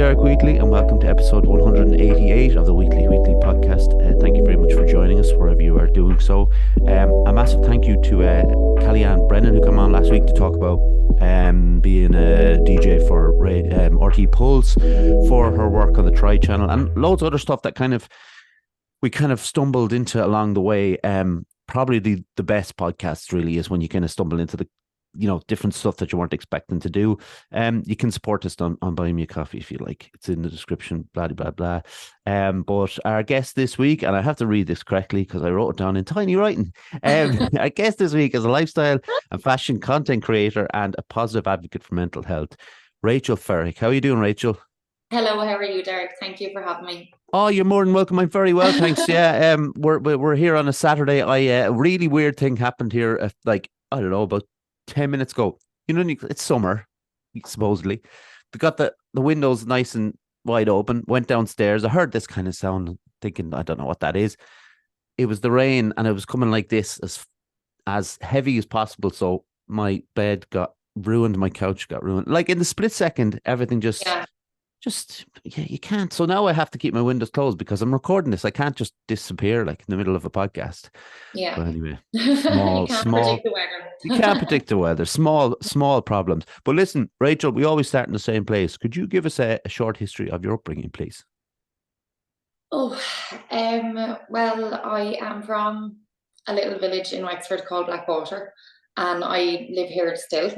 Derek Wheatley, and welcome to episode 188 of the Wheatley podcast. Thank you very much for joining us wherever you are doing so. A massive thank you to Kellyanne Brennan, who came on last week to talk about being a DJ for RT Pulse, for her work on the Tri channel, and loads of other stuff that we stumbled into along the way. Probably the best podcasts really is when you kind of stumble into the different stuff that you weren't expecting to do. You can support us on buying me a coffee if you like. It's in the description, blah, blah, blah. But our guest this week, and I have to read this correctly because I wrote it down in tiny writing. Our guest this week is a lifestyle and fashion content creator and a positive advocate for mental health, Rachel Ferrick. How are you doing, Rachel? Hello, how are you, Derek? Thank you for having me. Oh, you're more than welcome. I'm very well, thanks. Yeah, we're here on a Saturday. A really weird thing happened here, I don't know, about 10 minutes ago. It's summer, supposedly. They got the windows nice and wide open, went downstairs. I heard this kind of sound, thinking, I don't know what that is. It was the rain, and it was coming like this, as heavy as possible. So my bed got ruined, my couch got ruined. Like in the split second, everything you can't. So now I have to keep my windows closed because I'm recording this. I can't just disappear like in the middle of a podcast. Yeah. But anyway, you can't predict the weather. You can't predict the weather. Small problems. But listen, Rachel, we always start in the same place. Could you give us a short history of your upbringing, please? Well, I am from a little village in Wexford called Blackwater, and I live here still.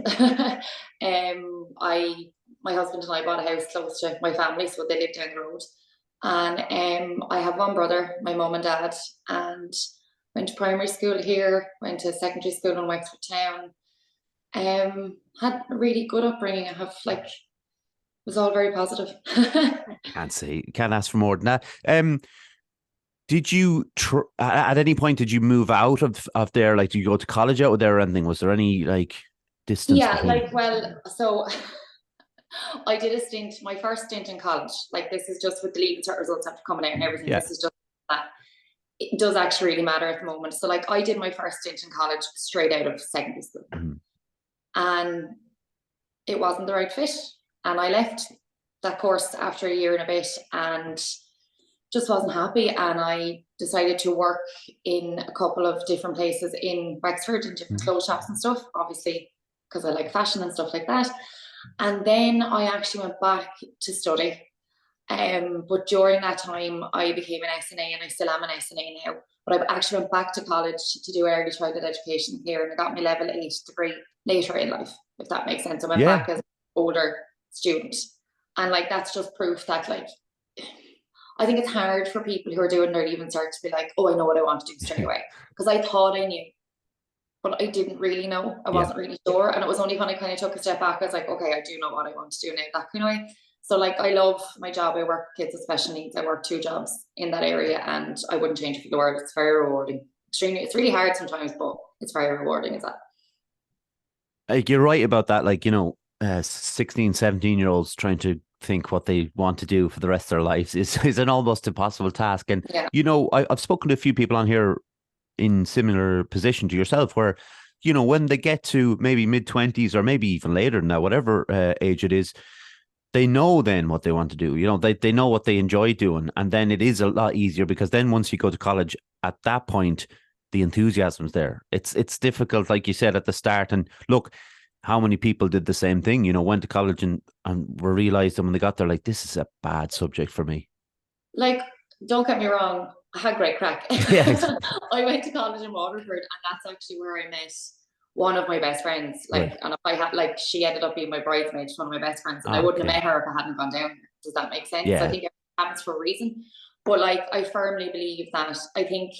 My husband and I bought a house close to my family, so they live down the road. And I have one brother, my mum and dad, and went to primary school here, went to secondary school in Wexford town. Had a really good upbringing. It was all very positive. Can't ask for more than that. Did you at any point did you move out of there? Like, did you go to college out there or anything? Was there any distance? Yeah, so I did a stint, my first stint in college. Like, this is just with the leaving cert results after coming out and everything. Yeah. This is just that. It does actually really matter at the moment. So I did my first stint in college straight out of secondary school. Mm-hmm. And it wasn't the right fit. And I left that course after a year and a bit and just wasn't happy. And I decided to work in a couple of different places in Wexford, in different clothes shops and stuff, obviously, because I like fashion and stuff like that. And then I actually went back to study. But during that time, I became an SNA, and I still am an SNA now. But I actually went back to college to do early childhood education here, and I got my level 8 degree later in life, if that makes sense. I went back as an older student. And that's just proof that I think it's hard for people who are doing their leaving cert to be like, oh, I know what I want to do straight away. Because I thought I knew, but I didn't really know. I wasn't really sure. And it was only when I kind of took a step back, I was like, okay, I do know what I want to do now, that kind of way. So I love my job. I work with kids with special needs. I work 2 jobs in that area, and I wouldn't change it for the world. It's very rewarding. Extremely. It's really hard sometimes, but it's very rewarding, is that? You're right about that. 16, 17-year-olds trying to think what they want to do for the rest of their lives is an almost impossible task. And, I've spoken to a few people on here in similar position to yourself where, when they get to maybe mid-20s or maybe even later than that, whatever age it is, they know then what they want to do. They know what they enjoy doing. And then it is a lot easier because then once you go to college, at that point, the enthusiasm's there. It's difficult, like you said at the start. And look, how many people did the same thing, went to college and were realized that when they got there, this is a bad subject for me. Don't get me wrong, I had great crack. Yeah, exactly. I went to college in Waterford, and that's actually where I met one of my best friends. And if I had she ended up being my bridesmaid, one of my best friends, and I wouldn't have met her if I hadn't gone down. Does that make sense? Yeah. I think it happens for a reason. But I firmly believe that I think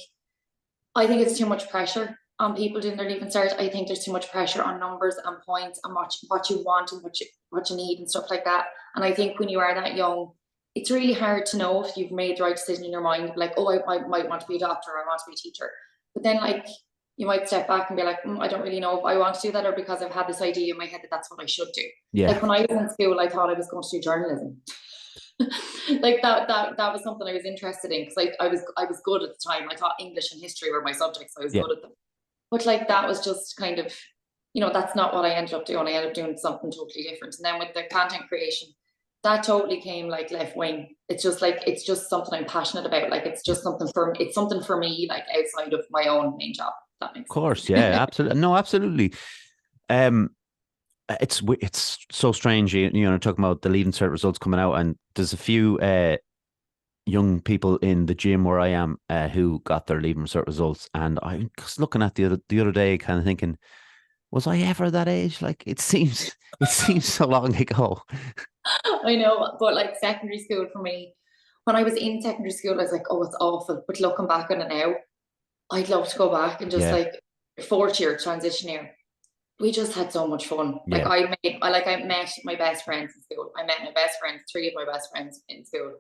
it's too much pressure on people doing their leaving cert. I think there's too much pressure on numbers and points and what you want and what you need and stuff like that. And I think when you are that young, it's really hard to know if you've made the right decision in your mind. I might want to be a doctor, or I want to be a teacher. But then you might step back and be like, I don't really know if I want to do that, or because I've had this idea in my head that that's what I should do. Yeah. When I was in school, I thought I was going to do journalism. that was something I was interested in, because I was good at the time. I thought English and history were my subjects, so I was good at them. But that was just kind of, that's not what I ended up doing. I ended up doing something totally different. And then with the content creation, that totally came like left wing. It's just something I'm passionate about. Like it's something for me, like outside of my own main job. If that makes Of sense. course, yeah, absolutely. No, absolutely. Um, it's so strange, talking about the leaving cert results coming out, and there's a few young people in the gym where I am who got their leaving cert results, and I was looking at the other day, kind of thinking, was I ever that age? Like it seems so long ago. I know, but like secondary school for me, when I was in secondary school, I was like, oh, it's awful. But looking back on it now, I'd love to go back and just Yeah, like fourth year, transition year. We just had so much fun. Like yeah, I met my best friends in school. I met my best friends, three of my best friends in school.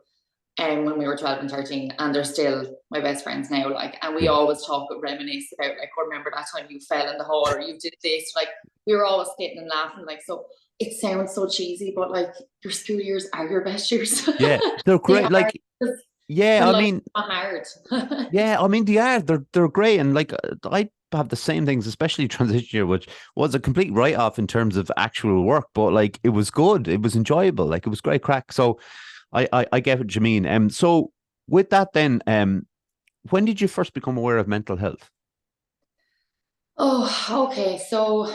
And when we were 12 and 13, and they're still my best friends now. Like, and we yeah. always talk and reminisce about, like, oh, remember that time you fell in the hole or you did this. Like, we were always getting and laughing. Like, so it sounds so cheesy, but like your school years are your best years. Yeah, they're They great. are, Like, yeah, when I life's mean, not hard. yeah, I mean, they're great, and like I have the same things, especially transition year, which was a complete write off in terms of actual work, but like it was good, it was enjoyable, like it was great crack. So I get what you mean. So with that, then, when did you first become aware of mental health? Oh, okay. So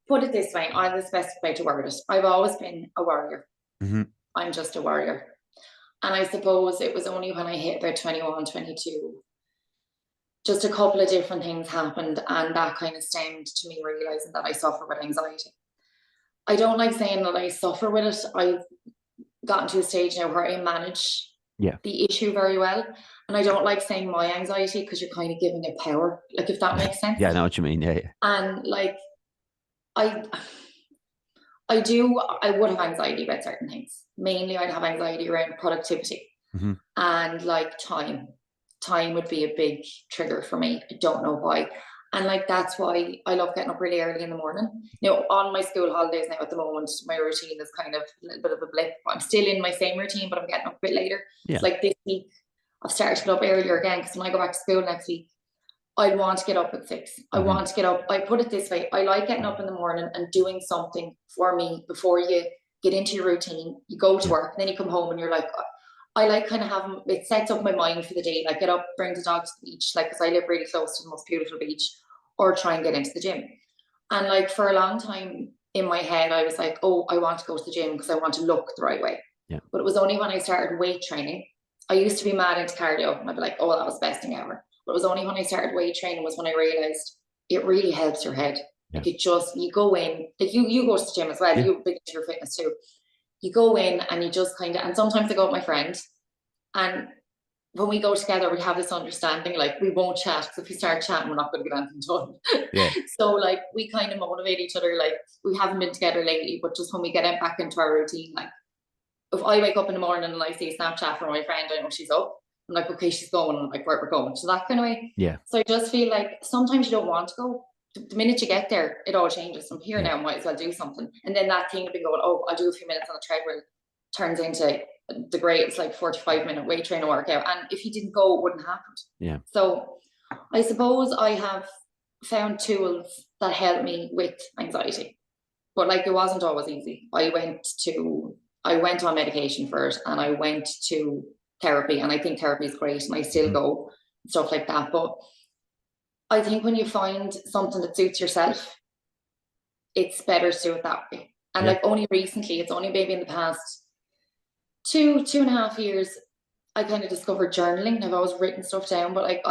put it this way, I'm the best way to word it. I've always been a warrior. Hmm. I'm just a warrior. And I suppose it was only when I hit about 21, 22, just a couple of different things happened. And that kind of stemmed to me realizing that I suffer with anxiety. I don't like saying that I suffer with it. I've gotten to a stage now where I manage Yeah, the issue very well. And I don't like saying my anxiety because you're kind of giving it power, like if that makes sense. yeah, I know what you mean. Yeah, yeah, And like I I would have anxiety about certain things. Mainly I'd have anxiety around productivity hmm, and like time. Time would be a big trigger for me. I don't know why. And like that's why I love getting up really early in the morning. On my school holidays now at the moment, my routine is kind of a little bit of a blip. I'm still in my same routine, but I'm getting up a bit later. It's yeah, like this week I've started to get up earlier again because when I go back to school next week, I want to get up at 6. I hmm, want to get up. I put it this way. I like getting up in the morning and doing something for me before you get into your routine. You go to yeah, work, and then you come home and you're like, I like kind of having, it sets up my mind for the day. Like get up, bring the dog to the beach, like, because I live really close to the most beautiful beach, or try and get into the gym. And like for a long time in my head, I was like, oh, I want to go to the gym because I want to look the right way. yeah, But it was only when I started weight training. I used to be mad into cardio, and I'd be like, oh, that was the best thing ever. But it was only when I started weight training was when I realized it really helps your head. yeah, Like you go in, like you go to the gym as well, yeah, you big into your fitness too. You go in and you just kind of, and sometimes I go with my friend, and when we go together, we have this understanding, like we won't chat because if we start chatting, we're not going to get anything done. yeah, So like we kind of motivate each other. Like we haven't been together lately, but just when we get back into our routine, like if I wake up in the morning and I see a Snapchat from my friend, I know she's up. I'm like, okay, she's going. I'm like, where we're going. So that kind of way. yeah, So I just feel like sometimes you don't want to go. The minute you get there, it all changes. I'm here yeah, now, might as well do something. And then that thing of being going, oh, I'll do a few minutes on the treadmill turns into the greatest like 45-minute weight training workout. And if you didn't go, it wouldn't happen. yeah, So I suppose I have found tools that help me with anxiety. But like it wasn't always easy. I went on medication for it, and I went to therapy, and I think therapy is great and I still hmm, go and stuff like that. But I think when you find something that suits yourself, it's better to do it that way. And yeah, like only recently, it's only maybe in the past 2.5 years, I kind of discovered journaling. I've always written stuff down, but like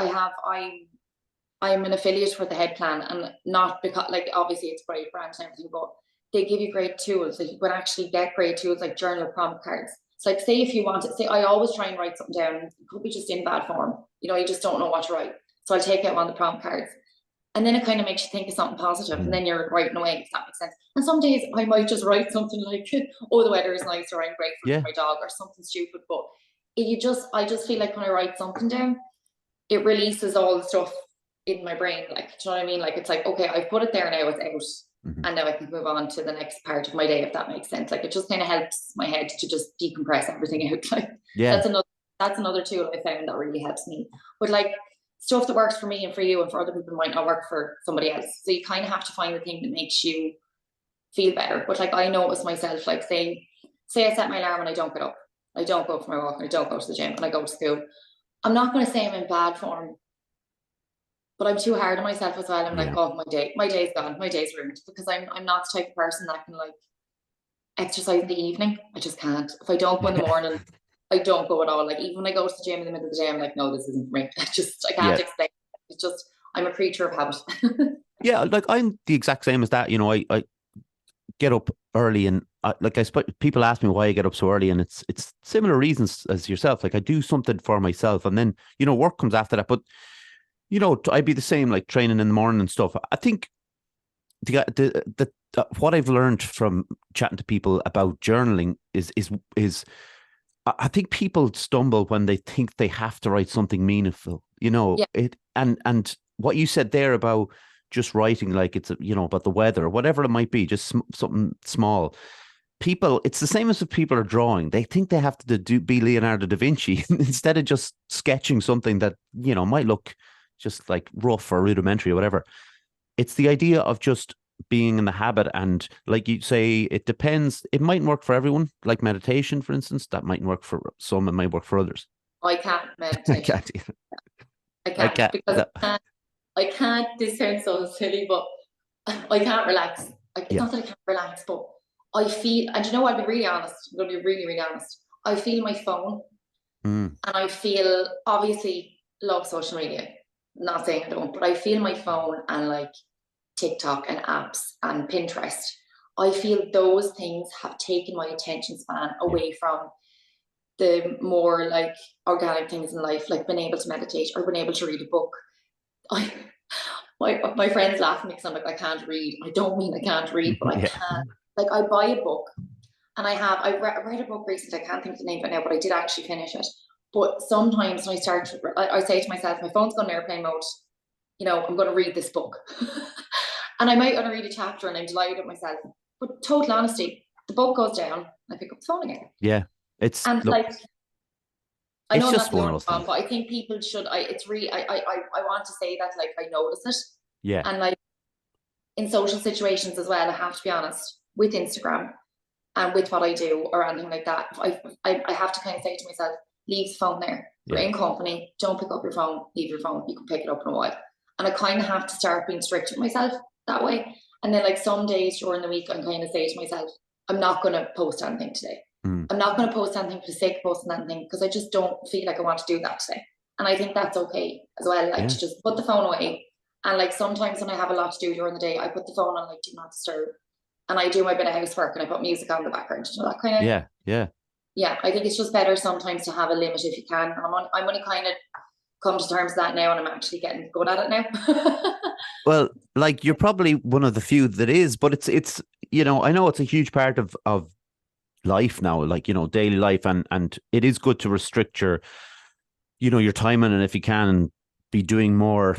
I'm an affiliate with the Head Plan, and not because like obviously it's great brand and everything, but they give you great tools. Like you can actually get great tools like journal prompt cards. It's like say if you want to say I always try and write something down. It could be just in bad form. You just don't know what to write. So I'll take out one of the prompt cards. And then it kind of makes you think of something positive, and mm, then you're writing away, if that makes sense. And some days I might just write something like, oh, the weather is nice, or I'm grateful for yeah, my dog, or something stupid. But I just feel like when I write something down, it releases all the stuff in my brain. Like, do you know what I mean? Like, it's like, okay, I've put it there now, it's out. hmm, And now I can move on to the next part of my day, if that makes sense. Like, it just kind of helps my head to just decompress everything out. Like, yeah, that's another tool I found that really helps me. But like, stuff that works for me and for you and for other people might not work for somebody else. So you kind of have to find the thing that makes you feel better. But like I notice myself, like say I set my alarm and I don't get up. I don't go for my walk and I don't go to the gym and I go to school. I'm not going to say I'm in bad form, but I'm too hard on myself as well. I'm like, oh, my day's gone, my day's ruined, because I'm not the type of person that can like exercise in the evening. I just can't. If I don't go in the morning, I don't go at all. Like even when I go to the gym in the middle of the day, I'm like, no, this isn't for me. I can't explain. It's just, I'm a creature of habit. Yeah, like I'm the exact same as that. You know, I get up early, and like I suppose people ask me why I get up so early, and it's similar reasons as yourself. Like I do something for myself, and then you know work comes after that. But you know, I'd be the same, like training in the morning and stuff. I think the what I've learned from chatting to people about journaling is I think people stumble when they think they have to write something meaningful. You know, it and what you said there about just writing like it's you know about the weather or whatever it might be, just something small. People, it's the same as if people are drawing. They think they have to be Leonardo da Vinci instead of just sketching something that you know might look just like rough or rudimentary or whatever. It's the idea of just being in the habit, and like you say, it depends. It mightn't work for everyone. Like meditation, for instance, that mightn't work for some. It might work for others. I can't meditate. I can't because I can't. This sounds so silly, but I can't relax. It's not that I can't relax, but I feel, and you know, I'll be really honest. I'm going to be really, really honest. I feel my phone, and I feel obviously love social media. Not saying I don't, but I feel my phone and like TikTok and apps and Pinterest. I feel those things have taken my attention span away from the more like organic things in life, like being able to meditate or being able to read a book. My friends laugh at me because I'm like, I can't read. I don't mean I can't read, but I can't. Like I buy a book, and I read a book recently. I can't think of the name of it now, but I did actually finish it. But sometimes when I say to myself, my phone's gone in airplane mode. You know, I'm going to read this book, and I might want to read a chapter, and I'm delighted with myself. But total honesty, the book goes down, I pick up the phone again. Yeah, it's and look, like. I know just one of those things. But I think people should. It's really. I want to say that like I notice it. Yeah. And like in social situations as well, I have to be honest with Instagram and with what I do or anything like that. I have to kind of say to myself, leave the phone there. You're in company. Don't pick up your phone. Leave your phone. You can pick it up in a while. And I kind of have to start being strict with myself that way. And then like some days during the week, I'm kind of say to myself, I'm not going to post anything today. I'm not going to post anything for the sake of posting anything because I just don't feel like I want to do that today. And I think that's okay as well. Like to just put the phone away. And like sometimes when I have a lot to do during the day, I put the phone on like do not disturb. And I do my bit of housework and I put music on the background. You know, that kind of Yeah, I think it's just better sometimes to have a limit if you can. And I'm only kind of come to terms with that now, and I'm actually getting good at it now. Well, like you're probably one of the few that is, but it's you know, I know it's a huge part of life now, like, you know, daily life, and it is good to restrict your, you know, your time in, and if you can be doing more.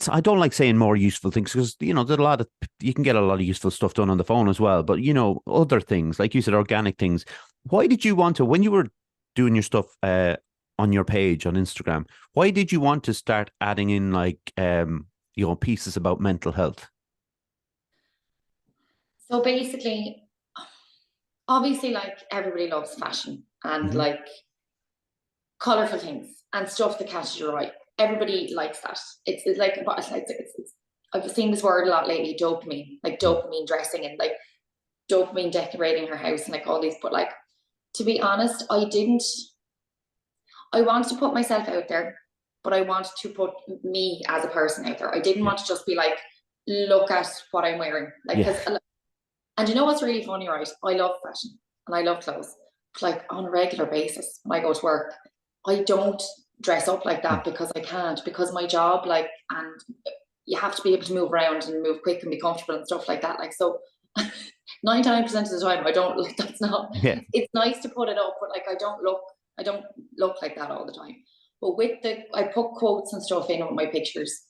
I don't like saying more useful things because, you know, there's you can get a lot of useful stuff done on the phone as well. But, you know, other things, like you said, organic things. Why did you want to, when you were doing your stuff on your page on Instagram, why did you want to start adding in like, you know, pieces about mental health? So basically, obviously, like everybody loves fashion and like colorful things and stuff that catches your eye. Everybody likes that. It's like, I've seen this word a lot lately, dopamine, like dopamine dressing and like dopamine decorating her house and like all these. But like, to be honest, I wanted to put myself out there, but I wanted to put me as a person out there. I didn't want to just be like, look at what I'm wearing. Like, and you know what's really funny, right? I love fashion and I love clothes. But like on a regular basis, when I go to work, I don't dress up like that because I can't, because my job, like, and you have to be able to move around and move quick and be comfortable and stuff like that. Like, so 99% of the time I don't like, that's not, it's nice to put it up, but like, I don't look like that all the time. But I put quotes and stuff in with my pictures.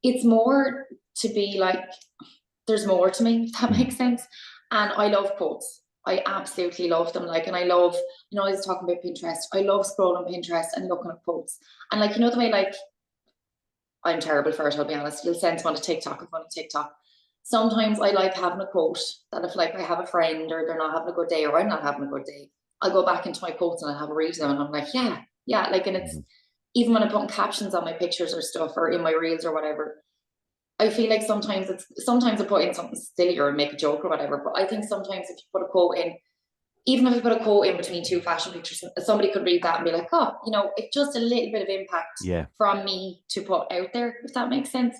It's more to be like, there's more to me, if that makes sense. And I love quotes. I absolutely love them. Like, and I love, you know, I was talking about Pinterest. I love scrolling Pinterest and looking at quotes. And like, you know, the way, like, I'm terrible for it, I'll be honest. You'll send someone to TikTok if I'm on TikTok. sometimes I like having a quote that if like I have a friend or they're not having a good day or I'm not having a good day, I'll go back into my quotes and I have a read them and I'm like, yeah, like, and it's even when I'm putting captions on my pictures or stuff or in my reels or whatever, I feel like sometimes I put in something silly or make a joke or whatever, but I think sometimes if you put a quote in, even if you put a quote in between two fashion pictures, somebody could read that and be like, oh, you know, it's just a little bit of impact from me to put out there, if that makes sense.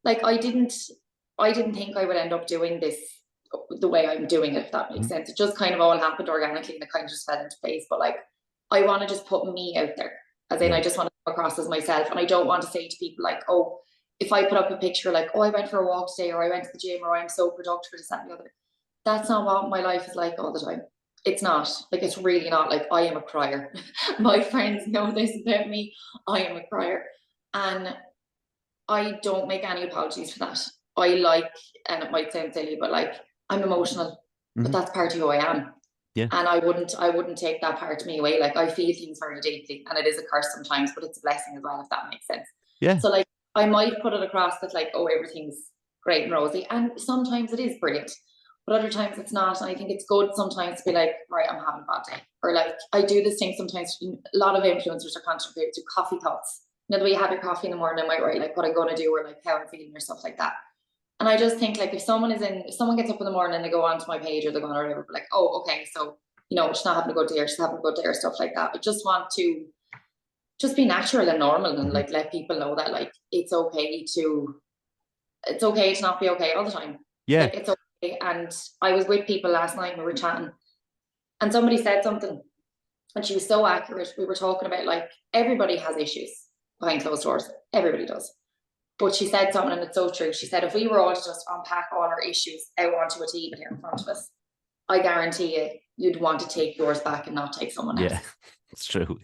Like I didn't think I would end up doing this the way I'm doing it, if that makes sense. It just kind of all happened organically and it kind of just fell into place. But like, I want to just put me out there, as in I just want to come across as myself. And I don't want to say to people like, oh, if I put up a picture like, oh, I went for a walk today or I went to the gym or I'm so productive for this, that, and the other. That's not what my life is like all the time. It's not. Like, it's really not. Like, I am a crier. My friends know this about me. I am a crier. And I don't make any apologies for that. I like, and it might sound silly, but like, I'm emotional, but that's part of who I am. Yeah. And I wouldn't take that part of me away. Like, I feel things very deeply, and it is a curse sometimes, but it's a blessing as well, if that makes sense. Yeah. So like, I might put it across that like, oh, everything's great and rosy, and sometimes it is brilliant, but other times it's not. And I think it's good sometimes to be like, right, I'm having a bad day, or like, I do this thing sometimes. A lot of influencers are contributing to coffee thoughts. You know, the way you have your coffee in the morning, I might write like what I'm going to do or like how I'm feeling or stuff like that. And I just think like if someone gets up in the morning and they go onto my page or they go on or whatever, like, oh, okay, so, you know, she's not having a good day or she's having a good day or stuff like that. I just want to just be natural and normal and like let people know that like it's okay to not be okay all the time. Yeah. Like, it's okay. And I was with people last night and we were chatting and somebody said something and she was so accurate. We were talking about like everybody has issues behind closed doors. Everybody does. But she said something, and it's so true. She said, if we were all to just unpack all our issues out onto a table here in front of us, I guarantee you'd want to take yours back and not take someone else. Yeah, it's true. Do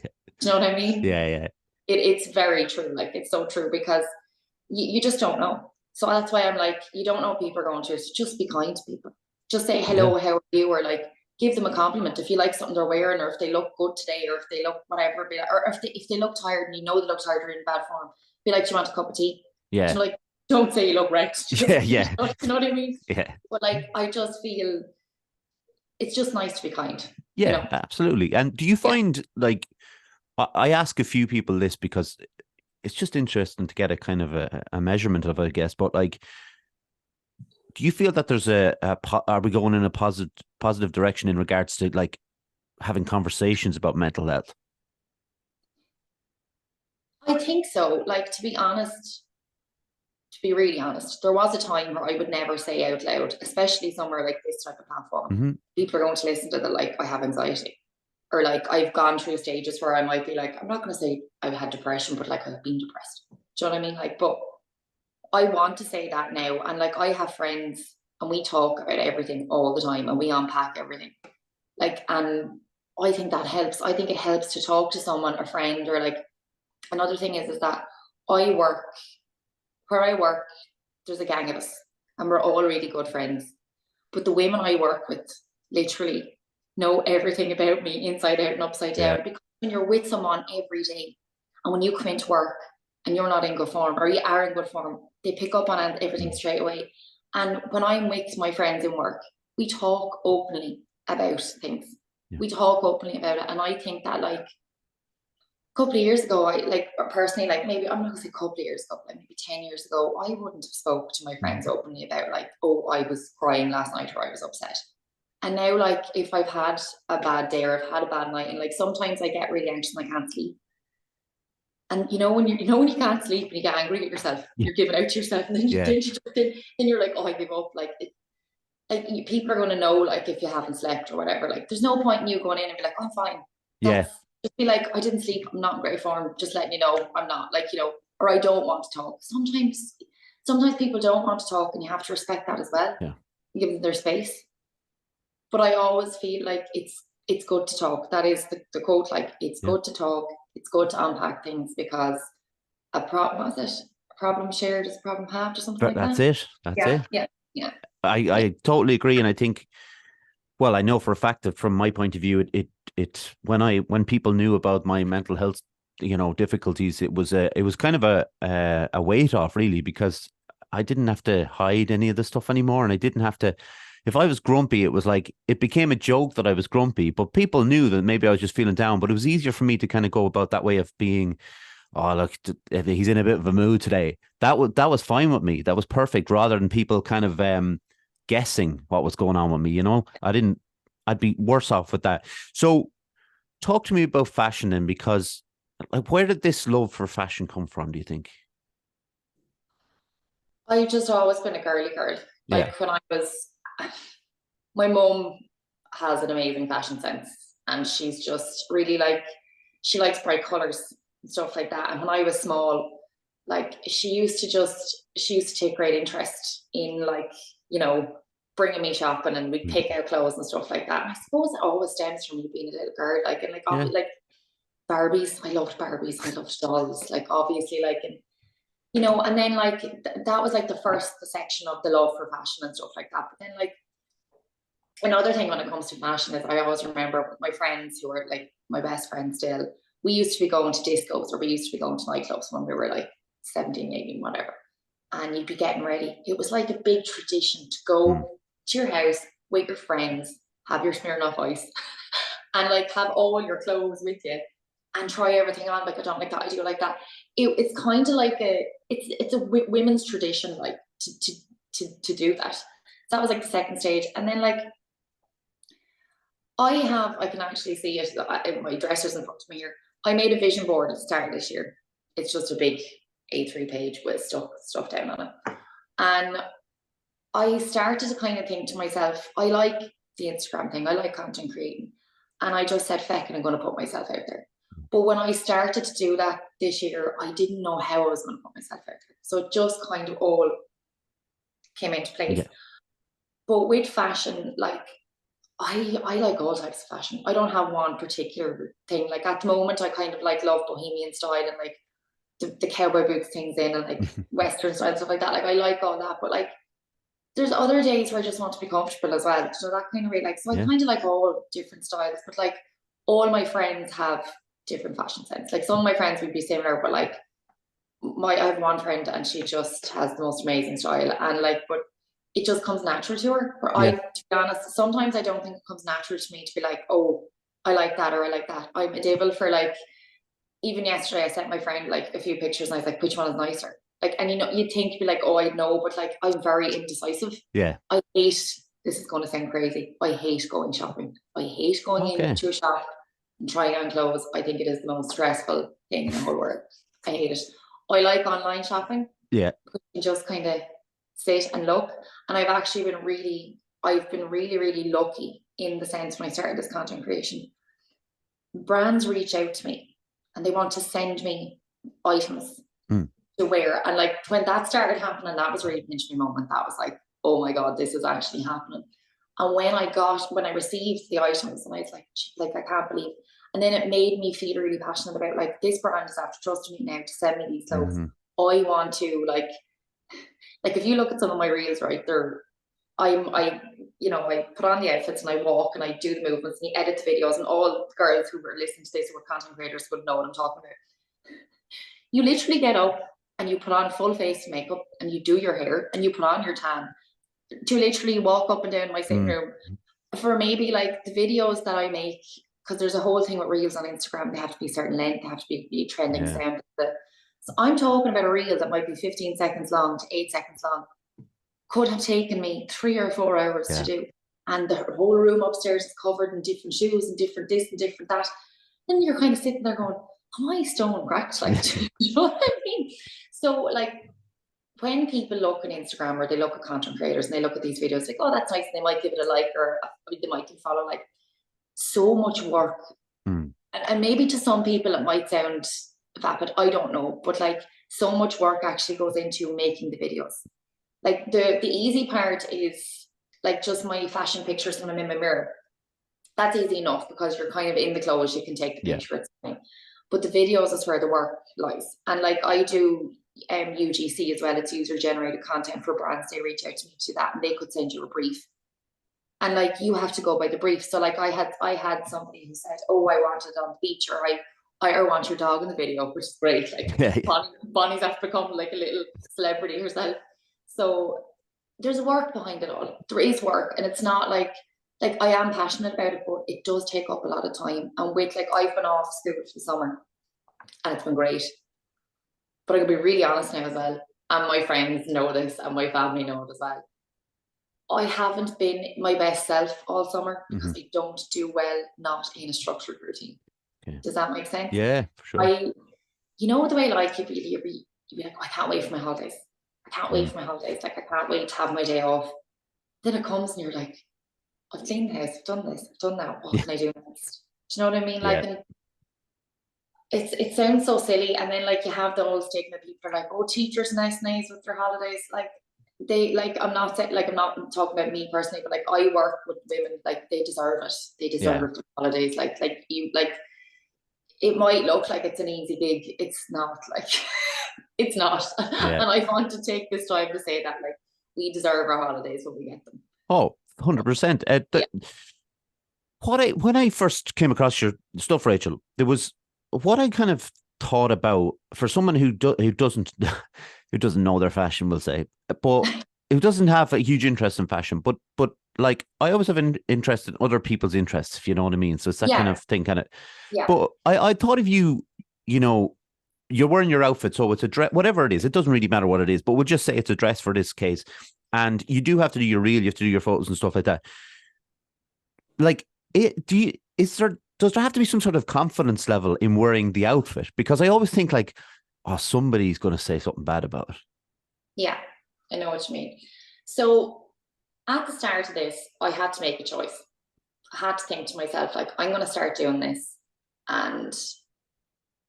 you know what I mean? Yeah. It's very true. Like, it's so true because you just don't know. So that's why I'm like, you don't know what people are going through. So just be kind to people. Just say, hello, how are you? Or like, give them a compliment if you like something they're wearing, or if they look good today, or if they look whatever, or if they look tired and you know they look tired or in bad form, be like, do you want a cup of tea? Yeah. So like, don't say you look wrecked. Yeah. You know what I mean? Yeah. But like, I just feel it's just nice to be kind. Yeah, you know? Absolutely. And do you find like, I ask a few people this because it's just interesting to get a kind of a measurement of it, I guess. But like, do you feel that there's are we going in a positive direction in regards to like having conversations about mental health? I think so. Like, to be really honest, there was a time where I would never say out loud, especially somewhere like this type of platform. People are going to listen to the like, I have anxiety, or like I've gone through stages where I might be like, I'm not going to say I've had depression, but like I've been depressed. Do you know what I mean? Like, but I want to say that now. And like, I have friends and we talk about everything all the time and we unpack everything. Like, and I think that helps. I think it helps to talk to someone, a friend, or like, another thing is that where I work, there's a gang of us and we're all really good friends. But the women I work with literally know everything about me inside out and upside down. Because when you're with someone every day and when you come into work and you're not in good form or you are in good form, they pick up on everything straight away. And when I'm with my friends in work, we talk openly about things. We talk openly about it. And I think that like, couple of years ago, I like personally, like maybe I'm not gonna say a couple of years ago, like maybe 10 years ago, I wouldn't have spoke to my friends openly about like, oh, I was crying last night or I was upset. And now, like, if I've had a bad day or I've had a bad night, and like sometimes I get really anxious and I can't sleep. And you know when you can't sleep and you get angry at yourself, you're giving out to yourself, and then then you're like, oh, I give up. Like, people are going to know like if you haven't slept or whatever. Like, there's no point in you going in and be like, oh, I'm fine. Just be like, I didn't sleep, I'm not in great form, just letting you know I'm not, like, you know, or I don't want to talk. Sometimes people don't want to talk and you have to respect that as well. Give them their space. But I always feel like it's good to talk. That is the quote, like, it's good to talk, it's good to unpack things, because a problem shared is a problem halved or something like that. That's it. Yeah. I totally agree. And I think, well, I know for a fact that from my point of view, it when people knew about my mental health, difficulties, it was kind of a weight off, really, because I didn't have to hide any of the stuff anymore, and I didn't have to. If I was grumpy, it was like it became a joke that I was grumpy, but people knew that maybe I was just feeling down. But it was easier for me to kind of go about that way of being, oh look, if he's in a bit of a mood today. That was fine with me. That was perfect, rather than people kind of guessing what was going on with me. I'd be worse off with that. So talk to me about fashion then, because like, where did this love for fashion come from, do you think? I've just always been a girly girl. Yeah. Like when I was, my mum has an amazing fashion sense, and she's just really like, she likes bright colors and stuff like that. And when I was small, like she used to take great interest in like, bringing me shopping, and we'd pick out clothes and stuff like that. And I suppose it always stems from me being a little girl, like, and like, Yeah. like Barbies. I loved Barbies. I loved dolls. Like obviously, like, and then like that was like the first section of the love for fashion and stuff like that. But then like another thing when it comes to fashion is I always remember my friends who are like my best friends still. We used to be going to discos, or we used to be going to nightclubs when we were like 17, 18, whatever. And you'd be getting ready. It was like a big tradition to go to your house with your friends, have your Smirnoff Ice, and like have all your clothes with you and try everything on. Like, I don't like that, I do like that. It's kind of like it's a women's tradition, like to do that. So that was like the second stage. And then like I can actually see it in my dressers in front of me here. I made a vision board at the start of this year. It's just a big A3 page with stuff down on it. And I started to kind of think to myself, I like the Instagram thing, I like content creating. And I just said, feck, and I'm going to put myself out there. But when I started to do that this year, I didn't know how I was going to put myself out there. So it just kind of all came into place. Yeah. But with fashion, like, I like all types of fashion. I don't have one particular thing. Like at the moment, I kind of like love bohemian style and like the cowboy boots things in, and like Western style, stuff like that. Like I like all that. But like there's other days where I just want to be comfortable as well. So that kind of way, like, so I kind of like all different styles. But like all my friends have different fashion sense. Like some of my friends would be similar, but like I have one friend and she just has the most amazing style, and like, but it just comes natural to her. To be honest, sometimes I don't think it comes natural to me to be like, oh, I like that or I like that. I'm a devil for like, even yesterday I sent my friend like a few pictures and I was like, which one is nicer? Like, and you'd think you'd be like, oh, I know, but like I'm very indecisive. Yeah. I hate, this is going to sound crazy, I hate going shopping. I hate going into a shop and trying on clothes. I think it is the most stressful thing in the whole world. I hate it. I like online shopping. Yeah. Because you just kind of sit and look. And I've actually been really, really lucky in the sense when I started this content creation. Brands reach out to me and they want to send me items to wear. And like when that started happening, that was really a pinch me moment. That was like, oh my God, this is actually happening. And when I received the items, and I was like, I can't believe. And then it made me feel really passionate about like, this brand is after trusting me now to send me these clothes. I want to like if you look at some of my reels, right, I put on the outfits and I walk and I do the movements and you edit the videos, and all the girls who were listening to this who were content creators would know what I'm talking about. You literally get up and you put on full face makeup and you do your hair and you put on your tan to literally walk up and down my sitting room. For maybe like the videos that I make, because there's a whole thing with reels on Instagram, they have to be a certain length, they have to be trending sound. So I'm talking about a reel that might be 15 seconds long to 8 seconds long. Could have taken me 3 or 4 hours to do. And the whole room upstairs is covered in different shoes and different this and different that. And you're kind of sitting there going, am I stone cracked? Like, you know what I mean? So like when people look on Instagram or they look at content creators and they look at these videos, like, oh, that's nice. And they might give it a like, or they might give follow. Like, so much work. And maybe to some people it might sound vapid, I don't know, but like so much work actually goes into making the videos. Like the easy part is like just my fashion pictures when I'm in my mirror. That's easy enough because you're kind of in the clothes, you can take the picture, it's fine. But the videos is where the work lies. And like I do UGC as well, it's user generated content for brands. They reach out to me to that and they could send you a brief. And like you have to go by the brief. So like I had somebody who said, oh, I want it on the beach, or I want your dog in the video, which is great. Like Bonnie's have become like a little celebrity herself. So there's work behind it all. There is work, and it's not like I am passionate about it, but it does take up a lot of time. And with like, I've been off school for the summer and it's been great. But I can be really honest now as well. And my friends know this and my family know it as well. I haven't been my best self all summer because I don't do well not in a structured routine. Okay. Does that make sense? Yeah, for sure. You know the way like you'd be like, I can't wait for my holidays. I can't wait for my holidays. Like, I can't wait to have my day off. Then it comes and you're like, I've cleaned the house, I've done this, I've done that. What can I do next? Do you know what I mean? Like, and it sounds so silly. And then like you have the whole stigma. People are like, oh, teachers nice with their holidays. Like, they like, I'm not talking about me personally, but like, I work with women, like they deserve it. They deserve the holidays. Like you, like, it might look like it's an easy gig. It's not. Like, it's not. And I want to take this time to say that, like, we deserve our holidays when we get them. Oh, 100%. When I first came across your stuff, Rachel, there was what I kind of thought about for someone who doesn't know their fashion, we'll say, but who doesn't have a huge interest in fashion, but like, I always have an interest in other people's interests, if you know what I mean. So it's that kind of thing, kind of. Yeah. But I thought of you know, you're wearing your outfit, so it's a dress, whatever it is. It doesn't really matter what it is, but we'll just say it's a dress for this case. And you do have to do your reel, you have to do your photos and stuff like that. Like, does there have to be some sort of confidence level in wearing the outfit? Because I always think like, oh, somebody's going to say something bad about it. Yeah, I know what you mean. So at the start of this, I had to make a choice. I had to think to myself, like, I'm going to start doing this. And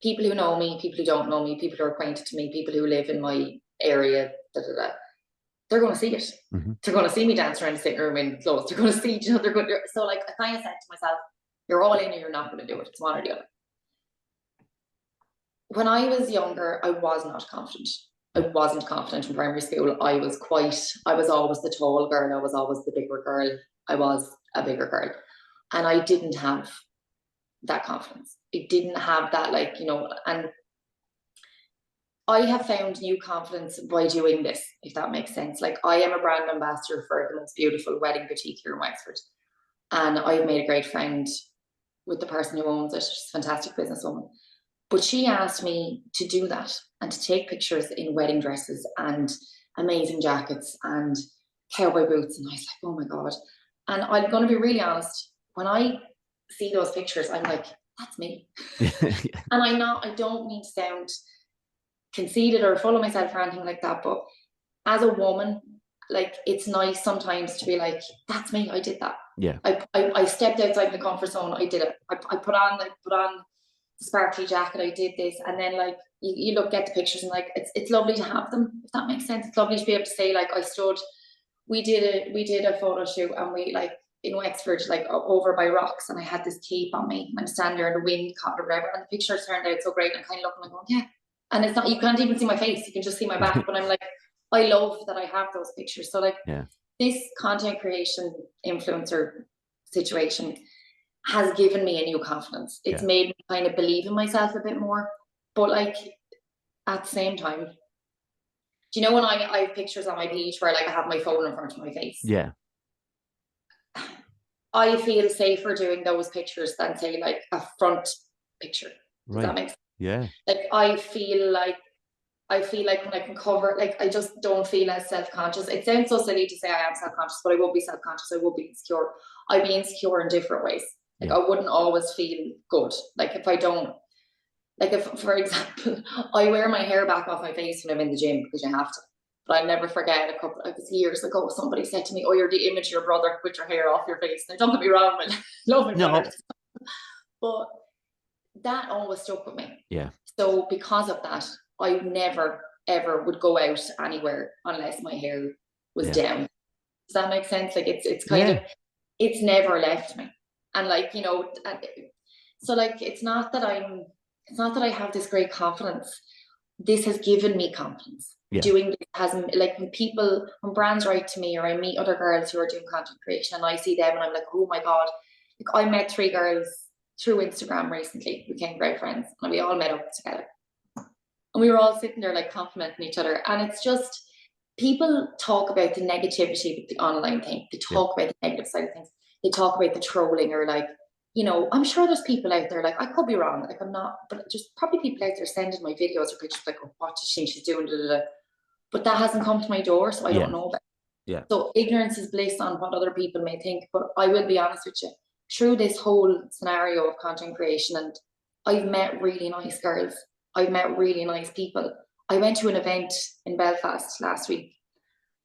people who know me, people who don't know me, people who are acquainted to me, people who live in my area, they're going to see it. They're going to see me dance around the sitting room in clothes. They're going to see, you know, they're going to, so like, I kind of said to myself, you're all in or you're not going to do it. It's one or the other. When I was younger, I was not confident. I wasn't confident in primary school. I was always the tall girl. I was always the bigger girl. I was a bigger girl. And I didn't have that confidence. I didn't have that, like, you know, and I have found new confidence by doing this, if that makes sense. Like, I am a brand ambassador for the most beautiful wedding boutique here in Wexford. And I've made a great friend with the person who owns it. She's a fantastic businesswoman. But she asked me to do that and to take pictures in wedding dresses and amazing jackets and cowboy boots. And I was like, oh my God. And I'm going to be really honest, when I see those pictures, I'm like, that's me. And I don't mean to sound conceited or full of myself or anything like that, but as a woman, like, it's nice sometimes to be like, that's me, I did that. Yeah. I stepped outside the comfort zone, I did it. I put on the sparkly jacket, I did this. And then, like, you look at the pictures and, like, it's lovely to have them, if that makes sense. It's lovely to be able to say, like, we did a photo shoot, and we, like, in Wexford, like, over by rocks, and I had this cape on me, and I'm standing there and the wind caught or whatever, and the pictures turned out so great. And I'm kind of looking like, going, yeah. And it's not, you can't even see my face, you can just see my back. But I'm like, I love that I have those pictures. So, like, this content creation influencer situation has given me a new confidence. It's made me kind of believe in myself a bit more. But, like, at the same time, do you know when I have pictures on my page where, like, I have my phone in front of my face? Yeah. I feel safer doing those pictures than, say, like, a front picture. Does that make sense? Yeah. Like, I feel like when I can cover, like, I just don't feel as self-conscious. It sounds so silly to say I am self-conscious, but I will be self-conscious. I will be insecure. I'd be insecure in different ways. Like, I wouldn't always feel good. Like, if I don't, like, if, for example, I wear my hair back off my face when I'm in the gym because you have to. But I'll never forget it was years ago, somebody said to me, oh, you're the image of your brother with your hair off your face. Now, don't get me wrong, I love my brother. But that always stuck with me. Yeah. So because of that, I never, ever would go out anywhere unless my hair was down. Does that make sense? Like, it's kind of, it's never left me. And, like, you know, so, like, it's not that I have this great confidence. This has given me confidence. Doing this hasn't, like, when brands write to me, or I meet other girls who are doing content creation and I see them and I'm like, oh my God. Like, I met 3 girls through Instagram recently. We became great friends and we all met up together. And we were all sitting there, like, complimenting each other. And it's just, people talk about the negativity with the online thing. They talk about the negative side of things. They talk about the trolling, or like, you know, I'm sure there's people out there, like, I could be wrong, like I'm not, but there's probably people out there sending my videos or pictures like, oh, what does she think she's doing? Da, da, da. But that hasn't come to my door, so I don't know about it. Yeah. So ignorance is bliss on what other people may think. But I will be honest with you, through this whole scenario of content creation, and I've met really nice girls. I've met really nice people. I went to an event in Belfast last week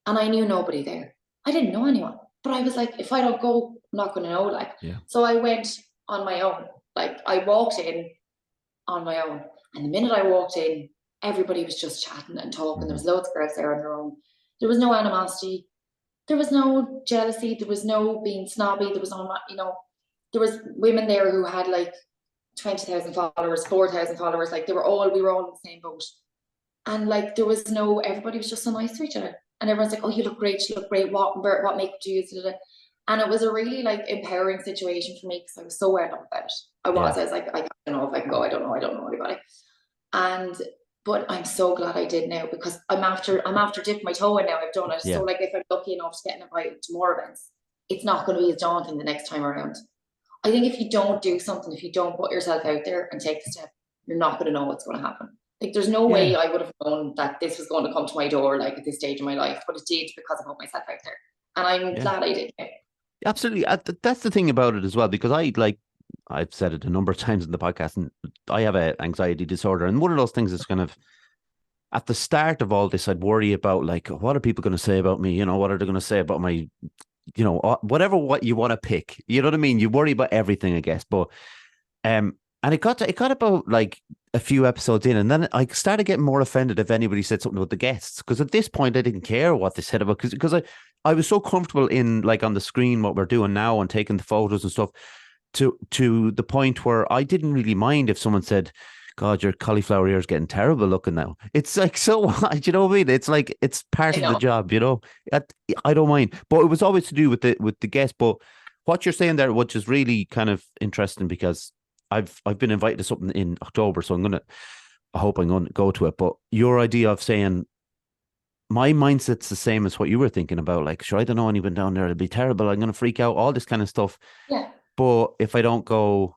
and I knew nobody there. I didn't know anyone. But I was like, if I don't go, I'm not going to know. Like, so I went on my own. Like, I walked in on my own. And the minute I walked in, everybody was just chatting and talking. There was loads of girls there on their own. There was no animosity. There was no jealousy. There was no being snobby. There was no, you know, there was women there who had like 20,000 followers, 4,000 followers. Like, we were all in the same boat. And like, there was no, everybody was just so nice to each other. And everyone's like, oh, you look great. You look great. What makeup do you use? And it was a really like empowering situation for me, because I was so wound up about it. I was like, I don't know if I can go. I don't know anybody. But I'm so glad I did now, because I'm after dipping my toe in now. I've done it. So like, if I'm lucky enough to get invited to more events, it's not going to be as daunting the next time around. I think if you don't do something, if you don't put yourself out there and take the step, you're not going to know what's going to happen. Like, there's no way I would have known that this was going to come to my door, like, at this stage of my life, but it did, because I put myself out there, and I'm glad I did. Absolutely. That's the thing about it as well, because I've said it a number of times in the podcast, and I have an anxiety disorder. And one of those things is kind of, at the start of all this, I'd worry about, like, what are people going to say about me? You know, what are they going to say about my, you know, what you want to pick, you know what I mean? You worry about everything, I guess. But, and it got about like a few episodes in, and then I started getting more offended if anybody said something about the guests, because at this point I didn't care what they said about, because I was so comfortable in, like, on the screen what we're doing now and taking the photos and stuff, to the point where I didn't really mind if someone said, God, your cauliflower ear is getting terrible looking now. It's like, so what? You know what I mean? It's like, it's part of the job, you know. I don't mind, but it was always to do with the guest. But what you're saying there, which is really kind of interesting, because I've been invited to something in October, so I hope I'm going to go to it. But your idea of saying, my mindset's the same as what you were thinking about. Like, sure, I don't know anyone down there. It'll be terrible. I'm going to freak out. All this kind of stuff. Yeah. But if I don't go,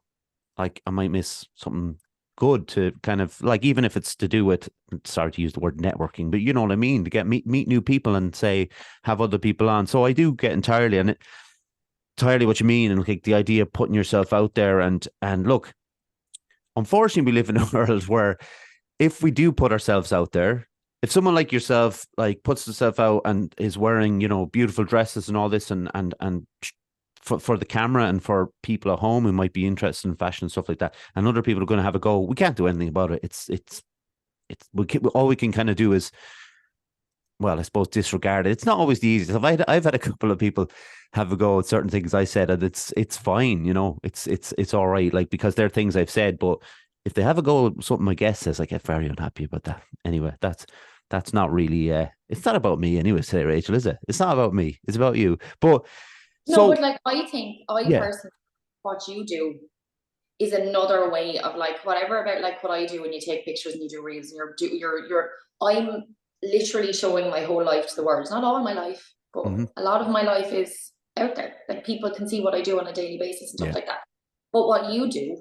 like, I might miss something good, to kind of, like, even if it's to do with, sorry to use the word networking, but you know what I mean, to meet new people and say, have other people on. So I do get entirely what you mean, and like the idea of putting yourself out there, and look, unfortunately we live in a world where if we do put ourselves out there, if someone like yourself, like, puts themselves out and is wearing, you know, beautiful dresses and all this, and for the camera, and for people at home who might be interested in fashion and stuff like that, and other people are going to have a go, we can't do anything about it. All we can kind of do is, well, I suppose, disregard it. It's not always the easiest. I've had a couple of people have a go at certain things I said, and it's fine, you know, it's all right, like, because they're things I've said. But if they have a go at something my guest says, I get very unhappy about that. Anyway, that's not really, it's not about me anyway, say, Rachel, is it? It's not about me. It's about you. But but like, I think, personally, what you do is another way of, like, whatever about, like, what I do when you take pictures and you do reels, and I'm literally showing my whole life to the world. Not all my life, but a lot of my life is out there. Like, people can see what I do on a daily basis and stuff like that. But what you do,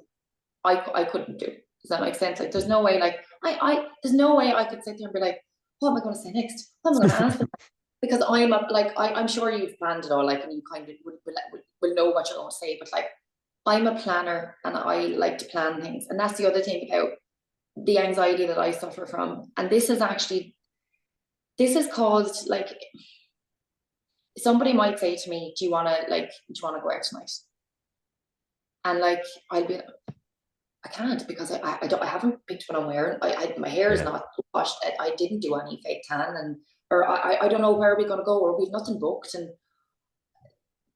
I couldn't do. Does that make sense? Like, there's no way, like, there's no way I could sit there and be like, what am I going to say next? What am I going to ask them? Because I'm sure you've planned it all, like, and you kind of will know what you're going to say. But like, I'm a planner, and I like to plan things. And that's the other thing about the anxiety that I suffer from. And this is caused, like, somebody might say to me, do you want to go out tonight? And like, I'll be, I can't, because I haven't picked what I'm wearing. My hair is not washed. I didn't do any fake tan, or I don't know where we're going to go, or we've nothing booked. And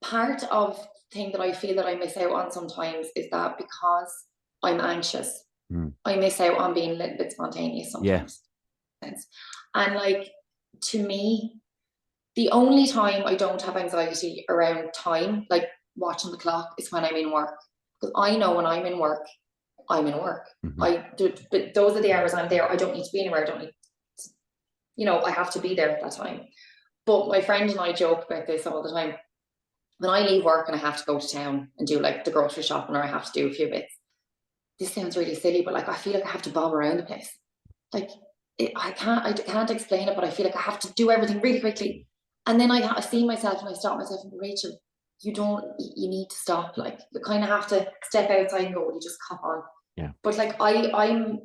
part of the thing that I feel that I miss out on sometimes is that, because I'm anxious, I miss out on being a little bit spontaneous sometimes. And like, to me, the only time I don't have anxiety around time, like watching the clock, is when I'm in work. Because I know when I'm in work, I'm in work. But those are the hours I'm there. I don't need to be anywhere. I don't need I have to be there at that time. But my friend and I joke about this all the time. When I leave work and I have to go to town and do like the grocery shopping, or I have to do a few bits, this sounds really silly, but like I feel like I have to bomb around the place. Like I can't explain it, but I feel like I have to do everything really quickly. And then I see myself and I stop myself and go, Rachel, you need to stop. Like you kind of have to step outside and go, will you just cop on? Yeah. But like I'm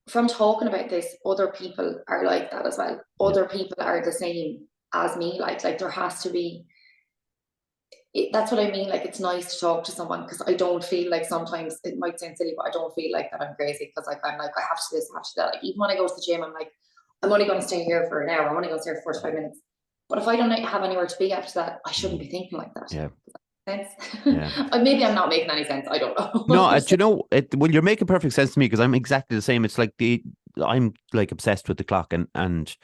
from talking about this, other people are like that as well. Other people are the same as me. Like there has to be, that's what I mean. Like it's nice to talk to someone, because I don't feel like, sometimes it might sound silly, but I don't feel like that I'm crazy, because like I'm like, I have to do this, I have to do that. Like even when I go to the gym, I'm like, I'm only going to stay here for an hour. I'm only going to stay here for 45 minutes. But if I don't have anywhere to be after that, I shouldn't be thinking like that. Yeah. Sense? Yeah. Maybe I'm not making any sense. I don't know. No, you know, well, you're making perfect sense to me, because I'm exactly the same. It's like I'm like obsessed with the clock, and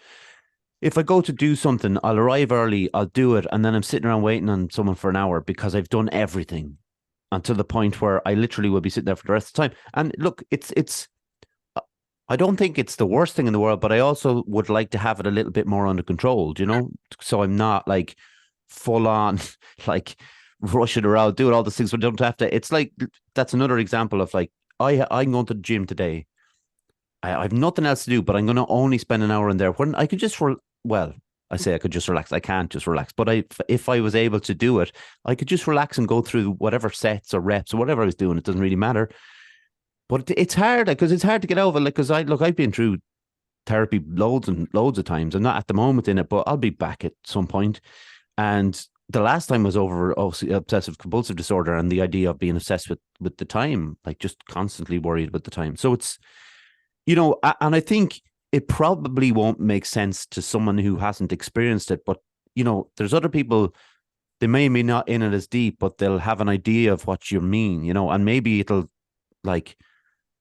if I go to do something, I'll arrive early, I'll do it, and then I'm sitting around waiting on someone for an hour because I've done everything, until the point where I literally will be sitting there for the rest of the time. And look, it's I don't think it's the worst thing in the world, but I also would like to have it a little bit more under control, so I'm not like full on like rushing around doing all the things. We don't have to. It's like, that's another example of like, I'm going to the gym today. I have nothing else to do, but I'm going to only spend an hour in there when I could just I say I could just relax. I can't just relax, but if I was able to do it, I could just relax and go through whatever sets or reps or whatever I was doing. It doesn't really matter. But it's hard, because it's hard to get over. Like, because I've been through therapy loads and loads of times. I'm not at the moment in it, but I'll be back at some point. And the last time was over obsessive compulsive disorder, and the idea of being obsessed with the time, like just constantly worried about the time. So it's, and I think it probably won't make sense to someone who hasn't experienced it, but there's other people, they may be not in it as deep, but they'll have an idea of what you mean, and maybe it'll like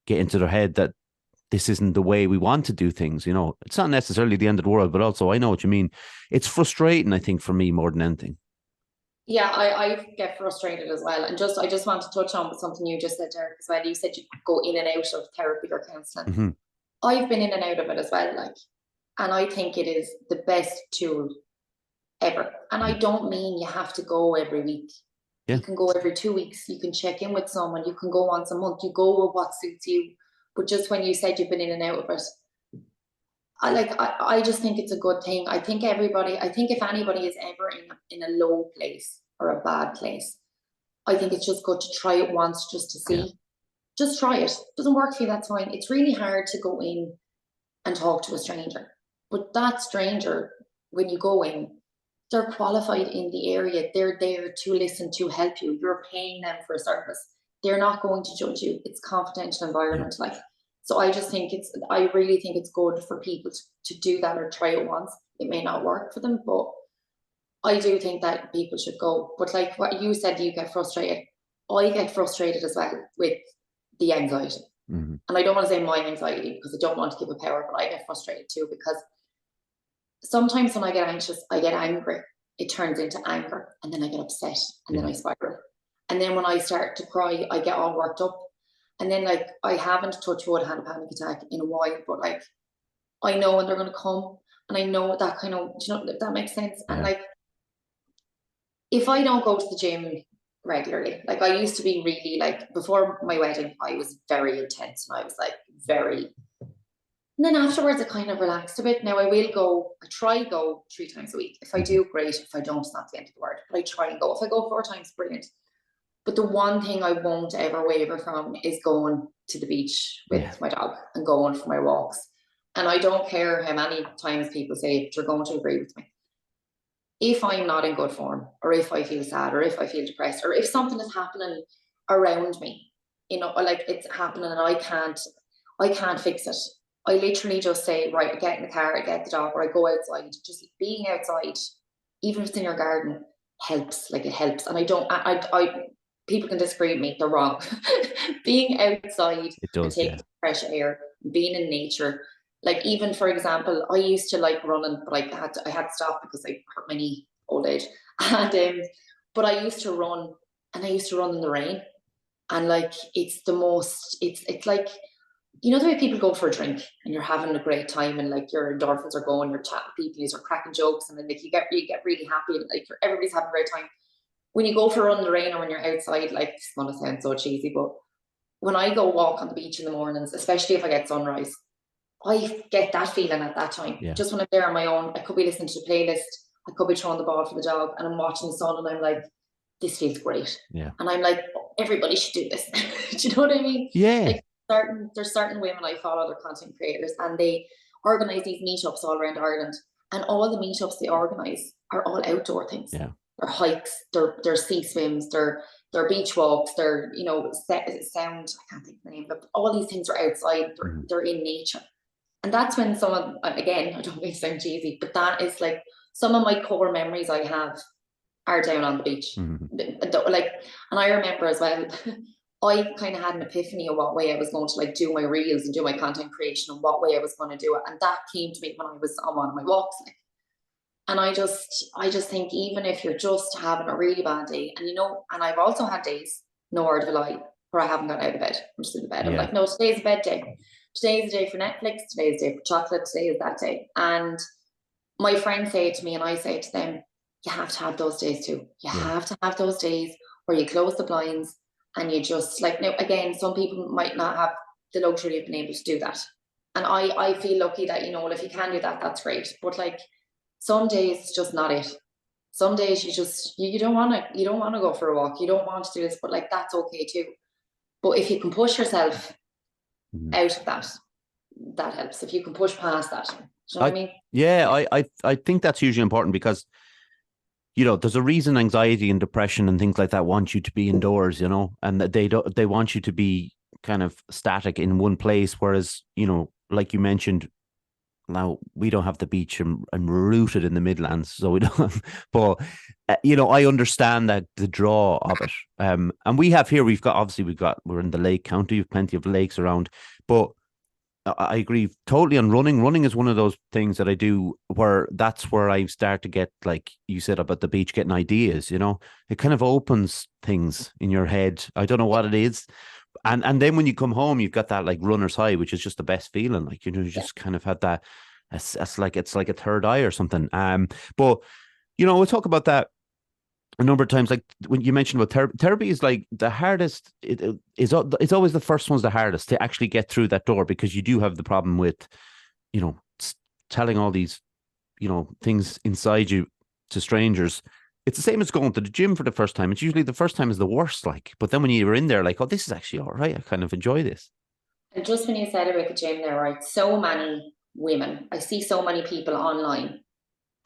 get into their head that this isn't the way we want to do things. It's not necessarily the end of the world, but also I know what you mean. It's frustrating, I think, for me more than anything. Yeah, I get frustrated as well. And I just want to touch on something you just said, Derek, as well. You said you go in and out of therapy or counselling. Mm-hmm. I've been in and out of it as well, and I think it is the best tool ever. And I don't mean you have to go every week. Yeah. You can go every 2 weeks. You can check in with someone. You can go once a month. You go with what suits you. But just when you said you've been in and out of it, I just think it's a good thing. I think if anybody is ever in a low place or a bad place, I think it's just good to try it once, just to see. Yeah. Just try it. Doesn't work for you, that's fine. It's really hard to go in and talk to a stranger. But that stranger, when you go in, they're qualified in the area. They're there to listen, to help you. You're paying them for a service. They're not going to judge you. It's a confidential environment. Yeah. So I really think it's good for people to do that or try it once. It may not work for them, but I do think that people should go. But like what you said, you get frustrated. I get frustrated as well with the anxiety. Mm-hmm. And I don't want to say my anxiety, because I don't want to give a power, but I get frustrated too, because sometimes when I get anxious, I get angry. It turns into anger, and then I get upset, and then I spiral. And then when I start to cry, I get all worked up. And then like, I haven't touched wood, had a panic attack in a while, but like, I know when they're going to come, and I know that kind of, if that makes sense. Yeah. And like, if I don't go to the gym regularly, like I used to be really like, before my wedding, I was very intense, and I was like very, and then afterwards I kind of relaxed a bit. Now I try go 3 times a week. If I do, great. If I don't, it's not the end of the world, but I try and go. If I go 4 times, brilliant. But the one thing I won't ever waver from is going to the beach with my dog and going for my walks. And I don't care how many times people say it, you're going to agree with me. If I'm not in good form, or if I feel sad, or if I feel depressed, or if something is happening around me, like it's happening and I can't fix it. I literally just say, right, I get in the car, I get the dog, or I go outside. Just being outside, even if it's in your garden, helps. Like it helps. And people can disagree with me, they're wrong. Being outside and taking fresh air, being in nature. Like even, for example, I used to like running, but I had to stop because I hurt my knee, old age. And but I used to run, and I used to run in the rain. And like it's like you know the way people go for a drink and you're having a great time and like your endorphins are going, you're chatting with people, you're cracking jokes, and then like you get really happy and like everybody's having a great time. When you go for a run in the rain or when you're outside, like it's gonna sound so cheesy, but when I go walk on the beach in the mornings, especially if I get sunrise, I get that feeling at that time. Yeah. Just when I'm there on my own, I could be listening to the playlist, I could be throwing the ball for the dog, and I'm watching the sun, and I'm like, this feels great. Yeah. And I'm like, oh, everybody should do this. Do you know what I mean? Yeah. Like there's certain women I follow, other content creators, and they organise these meetups all around Ireland. And all the meetups they organise are all outdoor things. Yeah. They're hikes, they're sea swims, they're beach walks, they're, you know, sound, I can't think of the name, but all these things are outside, they're in nature. And that's when someone, again, I don't mean to sound cheesy, but that is like some of my core memories I have are down on the beach. Like, and I remember as well, I kind of had an epiphany of what way I was going to like do my reels and do my content creation and what way I was going to do it. And that came to me when I was on one of my walks. Like, and I just think even if you're just having a really bad day, and you know, and I've also had days, no word of a lie, where I haven't got out of bed. I'm just in the bed. I'm like, no, today's a bed day. Today's the day for Netflix. Today's the day for chocolate. Today is that day. And my friends say it to me and I say to them, you have to have those days too. You have to have those days where you close the blinds and you just like, now again, some people might not have the luxury of being able to do that. And I feel lucky that, you know, if you can do that, that's great. But like some days it's just not it. Some days you just, you don't want to go for a walk. You don't want to do this, but like, that's okay too. But if you can push yourself out of that, that helps. If you can push past that, do you know what I mean? Yeah, I think that's hugely important because, you know, there's a reason anxiety and depression and things like that want you to be indoors, you know, and that they want you to be kind of static in one place. Whereas, you know, like you mentioned, now we don't have the beach and we're rooted in the Midlands, so we don't. But you know, I understand that the draw of it. And we have here, we're in the Lake County, we've plenty of lakes around. But I agree totally on running. Running is one of those things that I do where that's where I start to get, like you said about the beach, getting ideas. You know, it kind of opens things in your head. I don't know what it is. And then when you come home, you've got that like runner's high, which is just the best feeling. Like, you know, you just kind of had that. It's like a third eye or something. But you know, we'll talk about that a number of times. Like when you mentioned about therapy is like the hardest. It's always the first one's the hardest to actually get through that door, because you do have the problem with, you know, telling all these, you know, things inside you to strangers. It's the same as going to the gym for the first time. It's usually the first time is the worst, like, but then when you're in there, like, oh, this is actually all right. I kind of enjoy this. And just when you said about the gym there, right? So many women, I see so many people online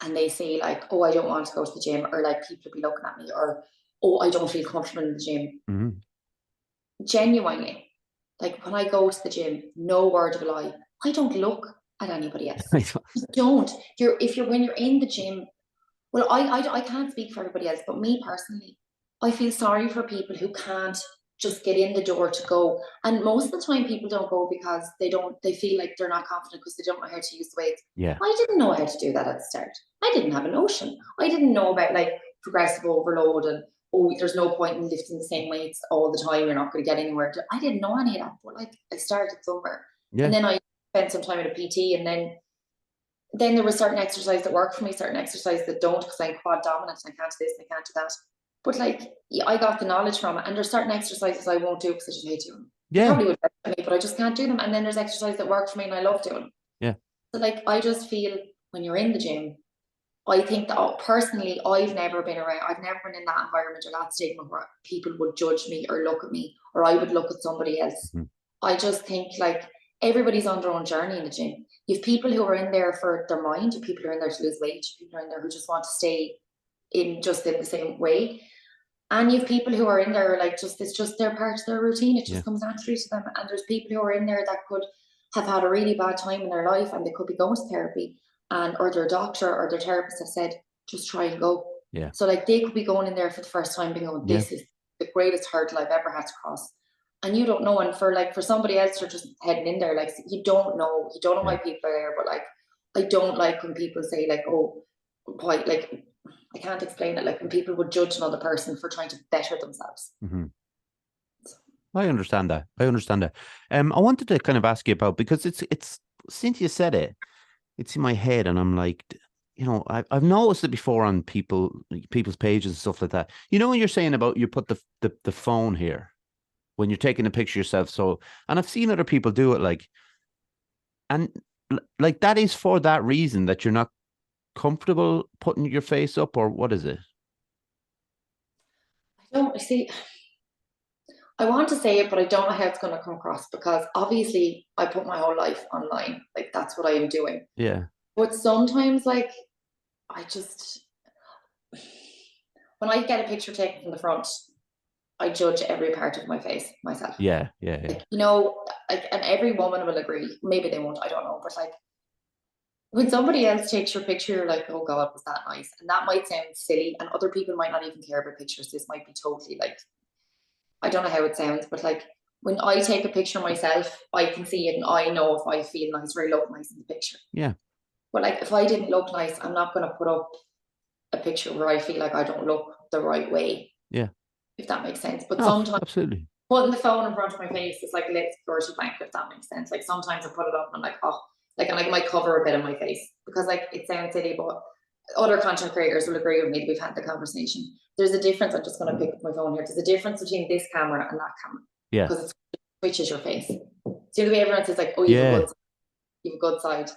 and they say like, oh, I don't want to go to the gym, or like people will be looking at me, or, oh, I don't feel comfortable in the gym. Genuinely, like when I go to the gym, no word of a lie, I don't look at anybody else. You don't. When you're in the gym, well, I can't speak for everybody else, but me personally, I feel sorry for people who can't just get in the door to go. And most of the time people don't go because they feel like they're not confident because they don't know how to use the weights. Yeah. I didn't know how to do that at the start. I didn't have a notion. I didn't know about like progressive overload and, oh, there's no point in lifting the same weights all the time. You're not going to get anywhere. I didn't know any of that, but like I started somewhere. Yeah. And then I spent some time at a PT, and then there were certain exercises that work for me, certain exercises that don't, because I'm quad dominant and I can't do this and I can't do that. But like, I got the knowledge from it, and there's certain exercises I won't do because I just hate doing them. Yeah. Probably would benefit me, but I just can't do them. And then there's exercises that work for me and I love doing them. Yeah. So like, I just feel when you're in the gym, I think that personally, I've never been in that environment or that stigma where people would judge me or look at me, or I would look at somebody else. I just think like everybody's on their own journey in the gym. You have people who are in there for their mind, you have people who are in there to lose weight, you have people who are in there who just want to stay in the same way. And you have people who are in there like it's just their part of their routine. It just comes naturally to them. And there's people who are in there that could have had a really bad time in their life and they could be going to therapy, or their doctor or their therapist have said, just try and go. Yeah. So like they could be going in there for the first time being going, this is the greatest hurdle I've ever had to cross. And you don't know, and for somebody else to just heading in there, like you don't know why people are there. But like, I don't like when people say like, oh, why, like, I can't explain it. Like when people would judge another person for trying to better themselves. I understand that. I wanted to kind of ask you about, because it's since you said it, it's in my head, and I'm like, I've noticed it before on people's pages and stuff like that. You know, when you're saying about you put the phone here when you're taking a picture yourself. So, and I've seen other people do it, like, and like that is for that reason, that you're not comfortable putting your face up, or what is it? I don't see. I want to say it, but I don't know how it's going to come across, because obviously I put my whole life online. Like, that's what I am doing. Yeah. But sometimes, like, I just, when I get a picture taken from the front, I judge every part of my face myself. Yeah. Yeah. Yeah. Like, like, and every woman will agree. Maybe they won't, I don't know. But like, when somebody else takes your picture, you're like, oh God, was that nice? And that might sound silly, and other people might not even care about pictures. This might be totally like, I don't know how it sounds, but like, when I take a picture myself, I can see it and I know if I feel nice or I look nice in the picture. Yeah. But like, if I didn't look nice, I'm not going to put up a picture where I feel like I don't look the right way. Yeah. If that makes sense. But No, sometimes absolutely. putting the phone in front of my face is like a little security blanket, if that makes sense. Like, sometimes I put it up and I'm like, oh, like, and I might cover a bit of my face, because like, it sounds silly, but other content creators will agree with me that we've had the conversation. There's a difference. I'm just going to pick up my phone here. There's a difference between this camera and that camera. Yeah. Because it switches your face. See the way everyone says, like, oh, you have a good side.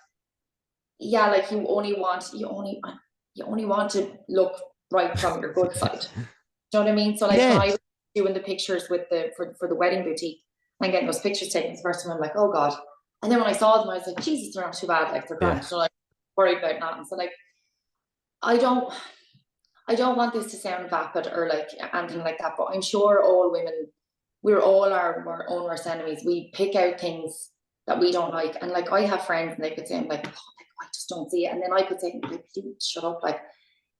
Yeah, like, you only want to look right from your good side. Do you know what I mean? So like, when I was doing the pictures with for the wedding boutique and getting those pictures taken the first time, I'm like, oh God. And then when I saw them, I was like, Jesus, they're not too bad. Like, they're grand. So like, worried about nothing. So like, I don't want this to sound vapid or like anything like that, but I'm sure all women, we're all our own worst enemies. We pick out things that we don't like. And like, I have friends and they could say, I'm like, oh, I just don't see it. And then I could say, like, please shut up. Like,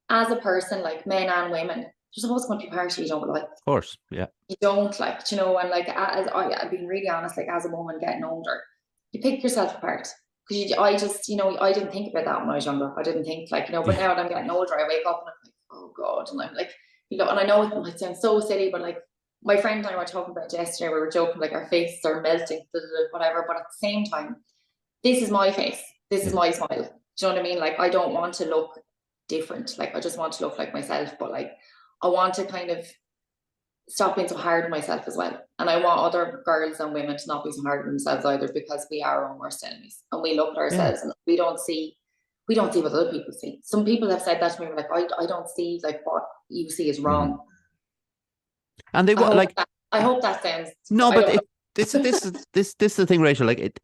as a person, like, men and women, there's always going to be parts you don't like. Of course, yeah. You don't like, and like, I've been really honest, like, as a woman getting older, you pick yourself apart. Because I just, I didn't think about that when I was younger. I didn't think, like, but now that I'm getting older, I wake up and I'm like, oh God. And I'm like, and I know it might sound so silly, but like, my friend and I were talking about it yesterday, we were joking, like, our faces are melting, whatever. But at the same time, this is my face. This is my smile. Do you know what I mean? Like, I don't want to look different. Like, I just want to look like myself. But like, I want to kind of stop being so hard on myself as well. And I want other girls and women to not be so hard on themselves either, because we are our own worst enemies. And we look at ourselves and we don't see what other people see. Some people have said that to me, like, I don't see, like, what you see is wrong. And they were like, I hope that sounds no, but this is the thing, Rachel. Like,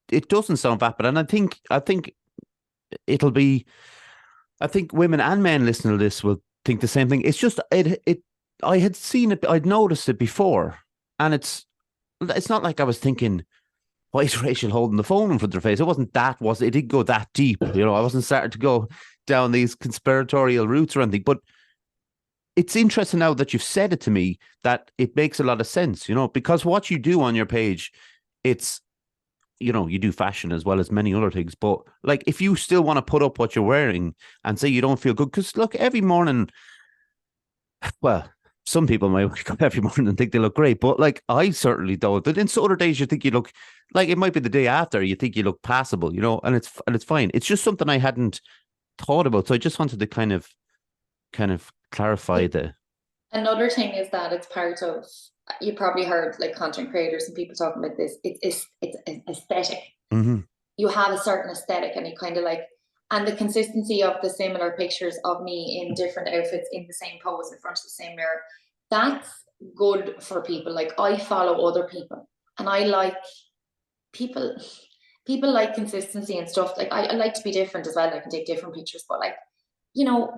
it doesn't sound vapid, and I think it'll be. I think women and men listening to this will think the same thing. It's just I had seen it, I'd noticed it before, and it's not like I was thinking, why is Rachel holding the phone in front of her face? It wasn't that, it didn't go that deep, I wasn't starting to go down these conspiratorial routes or anything. But it's interesting now that you've said it to me, that it makes a lot of sense, because what you do on your page, it's, you do fashion as well as many other things. But like, if you still want to put up what you're wearing and say you don't feel good, because look, every morning, well, some people might wake up every morning and think they look great, but like, I certainly don't. And then some other days you think you look like, it might be the day after, you think you look passable, and it's fine. It's just something I hadn't thought about. So I just wanted to kind of clarify the. Another thing is that it's part of, you probably heard like content creators and people talking about this. It's aesthetic. Mm-hmm. You have a certain aesthetic, and you kind of like, and the consistency of the similar pictures of me in different outfits in the same pose in front of the same mirror. That's good for people. Like, I follow other people, and I like people like consistency and stuff. Like, I like to be different as well. I can take different pictures, but like,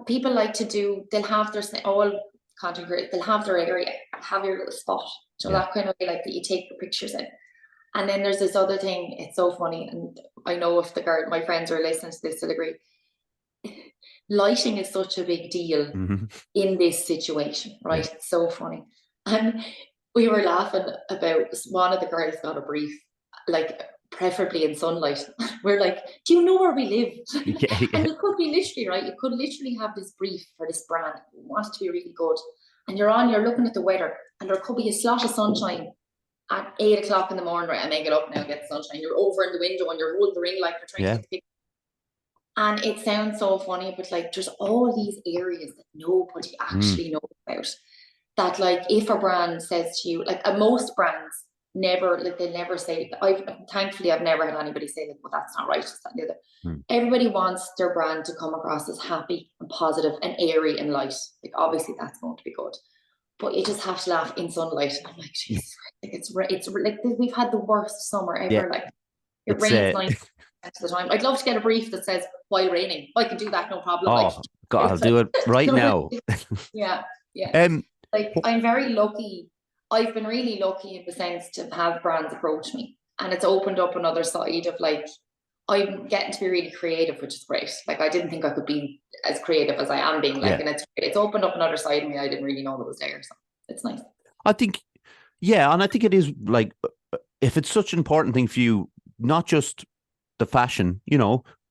people like to do, they'll have their, all content creators, they'll have their area, have your little spot. So that kind of way, like, that you take your pictures in. And then there's this other thing, it's so funny, and I know if my friends are listening to this, they'll agree. Lighting is such a big deal in this situation, right? Yeah. It's so funny. And we were laughing about, one of the girls got a brief, like, preferably in sunlight. We're like, do you know where we live? Yeah. And you could be literally, right? You could literally have this brief for this brand. You want it to be really good. And you're looking at the weather, and there could be a slot of sunshine at 8 o'clock in the morning, right, I make it up now, get the sunshine, you're over in the window and you're holding the ring light, you're trying to take the picture. And it sounds so funny, but like there's all these areas that nobody actually knows about. That like if a brand says to you, like most brands never, like they never say, thankfully I've never had anybody say like, well, that's not right, it's that and the other. Everybody wants their brand to come across as happy and positive and airy and light. Like obviously that's going to be good. But you just have to laugh in sunlight. And I'm like, Jesus, like it's like we've had the worst summer ever. Like it rains 90% of the time. I'd love to get a brief that says while raining. I can do that, no problem. Oh, like, God, I'll do it right now. Yeah. Like I'm very lucky. I've been really lucky in the sense to have brands approach me, and it's opened up another side of like I'm getting to be really creative, which is great. Like I didn't think I could be as creative as I am being. Like, and it's opened up another side of me I didn't really know that was there. So it's nice. I think, and I think it is like if it's such an important thing for you, not just the fashion,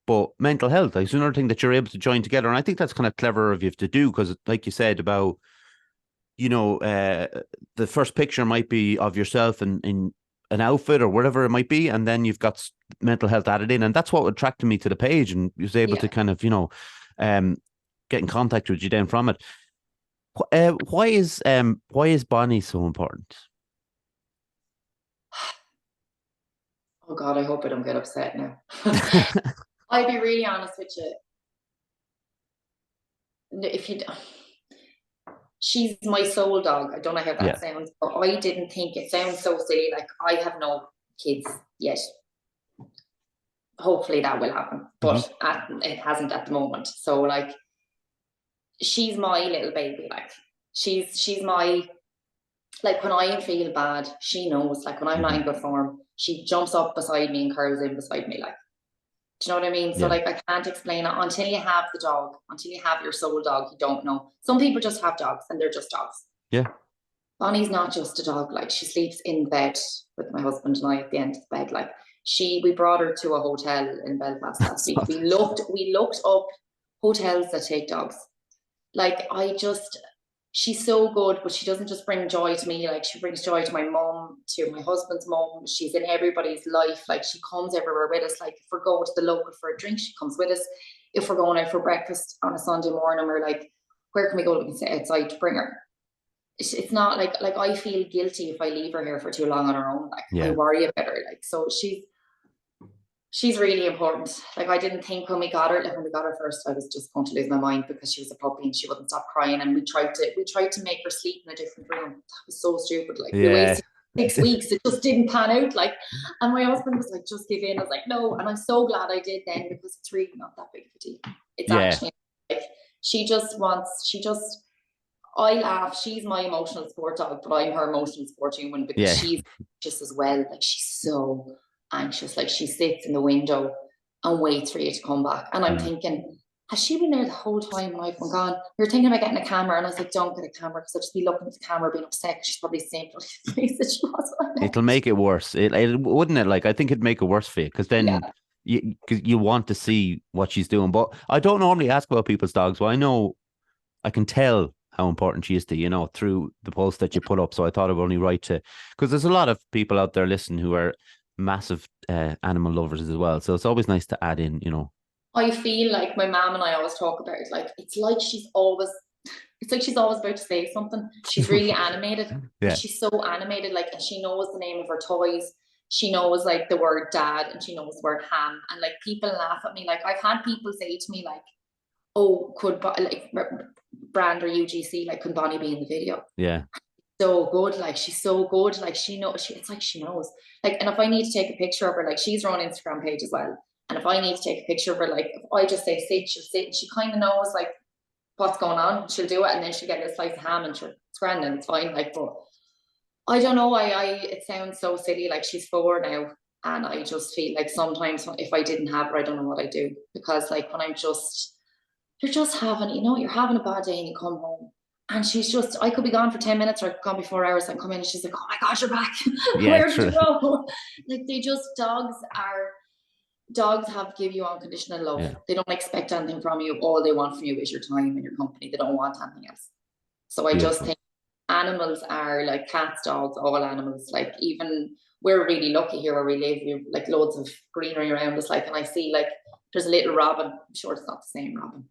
but mental health. It's another thing that you're able to join together, and I think that's kind of clever of you to do because, like you said about, the first picture might be of yourself in an outfit or whatever it might be, and then you've got mental health added in, and that's what attracted me to the page, and you was able to kind of get in contact with you then from it. Why is Bonnie so important? Oh God, I hope I don't get upset now. I'll be really honest with you. If you, she's my soul dog. I don't know how that sounds, but I didn't think it sounds so silly. Like I have no kids yet. Hopefully that will happen, but it hasn't at the moment. So like, she's my little baby. Like she's my, like when I feel bad, she knows. Like when I'm not in good form, she jumps up beside me and curls in beside me. Like, do you know what I mean? So like, I can't explain it until you have the dog, until you have your soul dog. You don't know. Some people just have dogs and they're just dogs. Yeah. Bonnie's not just a dog. Like she sleeps in bed with my husband and I at the end of the bed. Like we brought her to a hotel in Belfast last week. We looked up hotels that take dogs. Like she's so good, but she doesn't just bring joy to me. Like she brings joy to my mom, to my husband's mom. She's in everybody's life. Like she comes everywhere with us. Like if we're going to the local for a drink, she comes with us. If we're going out for breakfast on a Sunday morning, we're like, where can we go? We can sit outside to bring her. It's not like I feel guilty if I leave her here for too long on her own. Like I worry about her. Like so she's really important. Like I didn't think when we got her, first, I was just going to lose my mind because she was a puppy and she wouldn't stop crying. And we tried to make her sleep in a different room. That was so stupid. Like we wasted 6 weeks. It just didn't pan out. Like, and my husband was like, just give in. I was like, no. And I'm so glad I did then because it's really not that big of a deal. It's actually like I laugh. She's my emotional support dog, but I'm her emotional support human because she's just as well. Like she's so anxious. Like she sits in the window and waits for you to come back. And I'm thinking, has she been there the whole time and I've been gone? We were thinking about getting a camera, and I was like, don't get a camera because I'll just be looking at the camera being upset. She's probably the same place that she was. It'll make it worse. It wouldn't it? Like I think it'd make it worse for you because then you want to see what she's doing. But I don't normally ask about people's dogs. Well, I know I can tell how important she is to you, through the post that you put up. So I thought it was only right to, because there's a lot of people out there listening who are massive animal lovers as well. So it's always nice to add in, I feel like my mom and I always talk about it. Like it's like she's always about to say something. She's really animated. She's so animated. Like, and she knows the name of her toys. She knows like the word dad, and she knows the word ham. And like people laugh at me. Like I've had people say to me like, "Oh, could like Brand or UGC, like could Bonnie be in the video?" Yeah. So good, like she's so good, like she knows. It's like she knows. Like, and if I need to take a picture of her, like she's her own Instagram page as well. And if I need to take a picture of her, like if I just say sit, she'll sit. And she kind of knows like what's going on. She'll do it, and then she'll get a slice of ham, and it's grand and it's fine. Like, but I don't know. It sounds so silly. Like she's 4 now, and I just feel like sometimes if I didn't have her, I don't know what I'd do, because like when you're just having, you're having a bad day and you come home. And she's just, I could be gone for 10 minutes or gone be 4 hours and come in and she's like, oh my gosh, you're back. Where did you go? Like dogs have to give you unconditional love. Yeah. They don't expect anything from you. All they want from you is your time and your company. They don't want anything else. So I just think animals are like cats, dogs, all animals. Like even we're really lucky here where we live. We have like loads of greenery around us. Like, and I see like there's a little robin. I'm sure it's not the same robin,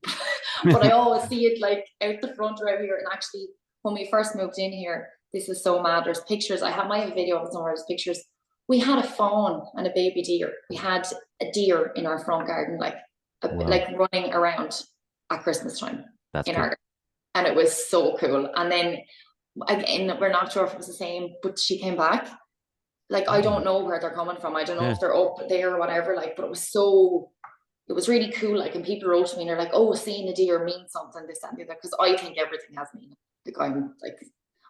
but I always see it like out the front or out here. And actually, when we first moved in here, this is so mad. There's pictures. I have a video of it somewhere. There's pictures. We had a fawn and a baby deer. We had a deer in our front garden, like like running around at Christmas time. That's in cool. our garden. And it was so cool. And then again, we're not sure if it was the same, but she came back. Like I don't know where they're coming from. I don't know if they're up there or whatever. Like, but it was really cool. Like, and people wrote to me and they're like, "Oh, seeing a deer means something, this and the other." Because I think everything has meaning. Like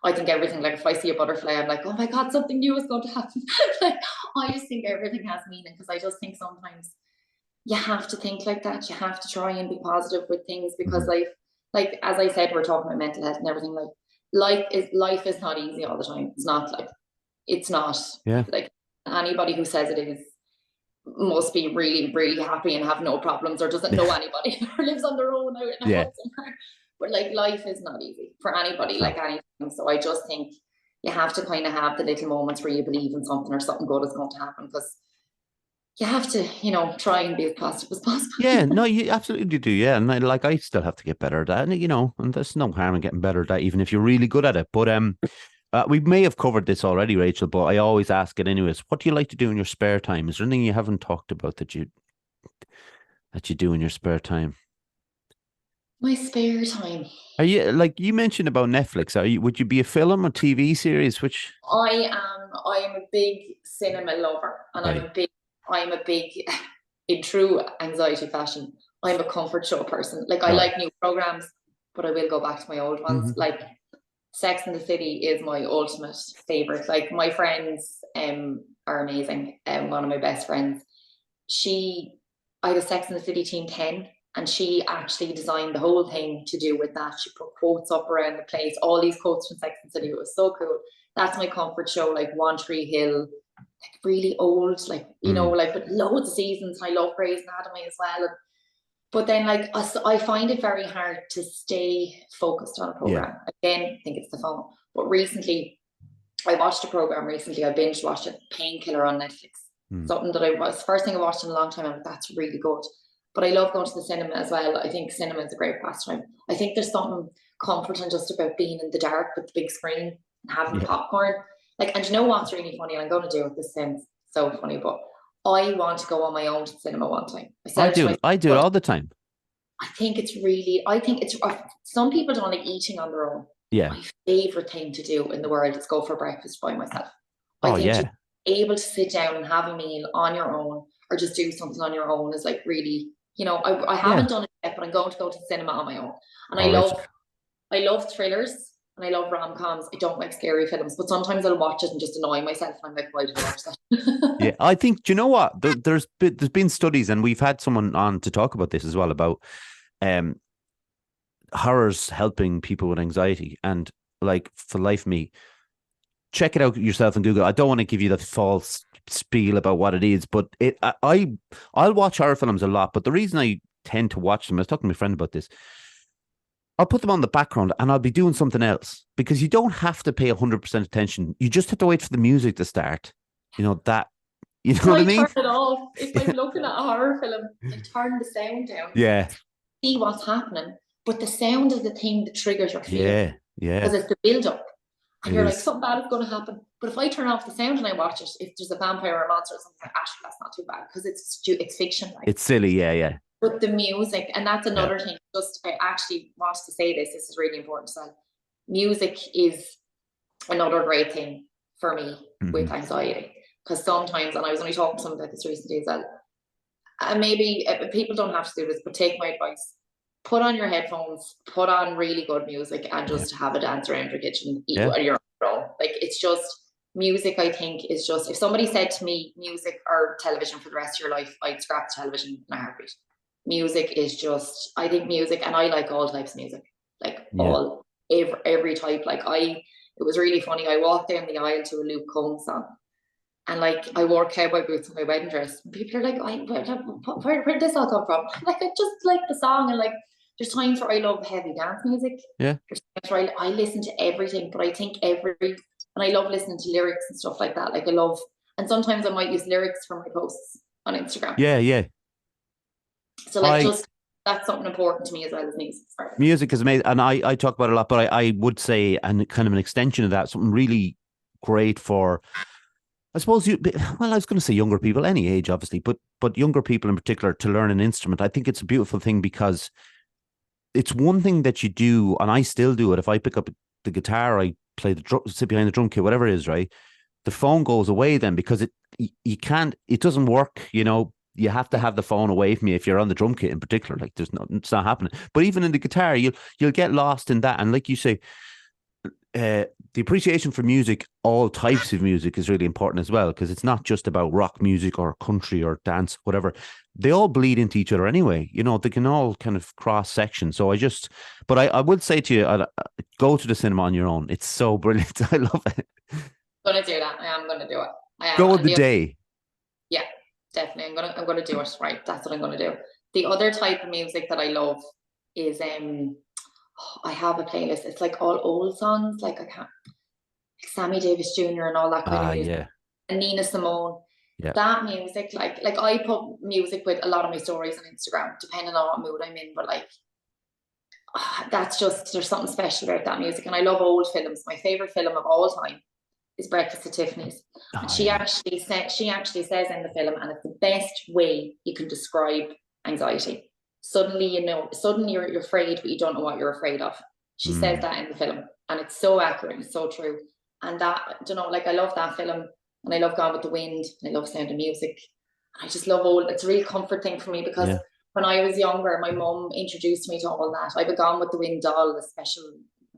I think everything. Like if I see a butterfly, I'm like, "Oh my God, something new is going to happen." Like I just think everything has meaning, because I just think sometimes you have to think like that. You have to try and be positive with things, because like as I said, we're talking about mental health and everything. Like life is not easy all the time. It's not like. It's not. Like anybody who says it is must be really, really happy and have no problems, or doesn't know anybody, or lives on their own out in a house somewhere. But like life is not easy for anybody, like anything. So I just think you have to kind of have the little moments where you believe in something or something good is going to happen, because you have to, try and be as positive as possible. Yeah, no, you absolutely do. Yeah, and I still have to get better at that, and and there's no harm in getting better at that, even if you're really good at it. But we may have covered this already, Rachel, but I always ask it anyways. What do you like to do in your spare time? Is there anything you haven't talked about that you do in your spare time? My spare time. Are you, like you mentioned about Netflix? Would you be a film or TV series? Which I am a big cinema lover, and I'm a big in true anxiety fashion, I'm a comfort show person. Like I like new programs, but I will go back to my old ones. Like Sex and the City is my ultimate favorite. Like my friends are amazing. One of my best friends, I had a Sex and the City Team 10, and she actually designed the whole thing to do with that. She put quotes up around the place, all these quotes from Sex and the City. It was so cool. That's my comfort show, like One Tree Hill, like really old, like, like with loads of seasons. I love Grey's Anatomy as well. But then like I find it very hard to stay focused on a program. Again, I think it's the phone. But recently, I watched a program recently. I binge watched it, Painkiller on Netflix. Something that was first thing I watched in a long time. I'm like, that's really good. But I love going to the cinema as well. I think cinema is a great pastime. I think there's something comforting just about being in the dark with the big screen and having popcorn. Like, and you know what's really funny? And I'm going to do it. This sounds so funny, but I want to go on my own to the cinema one time. I do it all the time. I think it's some people don't like eating on their own. Yeah. My favorite thing to do in the world is go for breakfast by myself. I think just able to sit down and have a meal on your own, or just do something on your own, is like really, I haven't done it yet, but I'm going to go to the cinema on my own. And I love thrillers and I love rom-coms. I don't like scary films, but sometimes I'll watch it and just annoy myself, and I'm like, why did I watch that? Yeah, I think, do you know what? There's been studies, and we've had someone on to talk about this as well, about horrors helping people with anxiety. And like, for life me, check it out yourself on Google. I don't want to give you the false spiel about what it is, but I'll watch horror films a lot. But the reason I tend to watch them, I was talking to my friend about this, I'll put them on the background and I'll be doing something else, because you don't have to pay 100% attention. You just have to wait for the music to start. You know what I mean? Turn it off. If I'm looking at a horror film, I turn the sound down. Yeah. See what's happening. But the sound is the thing that triggers your fear. Yeah. Because it's the build-up. And you're like, something bad is going to happen. But if I turn off the sound and I watch it, if there's a vampire or a monster or something, actually, that's not too bad, because it's fiction. Like. It's silly, yeah. But the music, and that's another thing, I actually want to say this is really important. So music is another great thing for me with anxiety. Because sometimes, and I was only talking to someone about this recently as well, and maybe people don't have to do this, but take my advice. Put on your headphones, put on really good music, and just have a dance around your kitchen, eat your own. Like, it's just, music, I think, is just, if somebody said to me, music or television for the rest of your life, I'd scrap television in a heartbeat. Music is just, I think music, and I like all types of music, like every type. Like it was really funny. I walked down the aisle to a Luke Combs song, and like I wore cowboy boots with my wedding dress. And people are like, where did this all come from? Like, I just like the song, and like there's times where I love heavy dance music. Yeah. There's times where I listen to everything, but I think and I love listening to lyrics and stuff like that. Like and sometimes I might use lyrics for my posts on Instagram. Yeah, yeah. So like that's something important to me as well as music. Music is amazing, and I talk about it a lot, but I would say, and kind of an extension of that, something really great for, I suppose, I was going to say younger people, any age, obviously, but younger people in particular, to learn an instrument. I think it's a beautiful thing, because it's one thing that you do, and I still do it. If I pick up the guitar, I play the drum, sit behind the drum kit, whatever it is, right? The phone goes away then, because it doesn't work, You have to have the phone away from you if you're on the drum kit in particular. Like, it's not happening. But even in the guitar, you'll get lost in that. And like you say, the appreciation for music, all types of music, is really important as well, because it's not just about rock music or country or dance, whatever. They all bleed into each other anyway. They can all kind of cross section. So but I would say to you, go to the cinema on your own. It's so brilliant. I love it. I'm going to do that. I am going to do it. Go with the day. Yeah, definitely. I'm gonna do it. Right. That's what I'm going to do. The other type of music that I love is I have a playlist. It's like all old songs, like Sammy Davis Jr. and all that kind of music. Yeah. And Nina Simone. Yeah. That music, like I put music with a lot of my stories on Instagram, depending on what mood I'm in. But like, that's just, there's something special about that music. And I love old films. My favorite film of all time is Breakfast at Tiffany's. And she actually says in the film, and it's the best way you can describe anxiety. Suddenly you're afraid, but you don't know what you're afraid of. She says that in the film, and it's so accurate, it's so true. And that, I love that film, and I love Gone with the Wind, and I love Sound of Music. I just love it's a real comfort thing for me, because when I was younger, my mum introduced me to all that. I have a Gone with the Wind doll, the special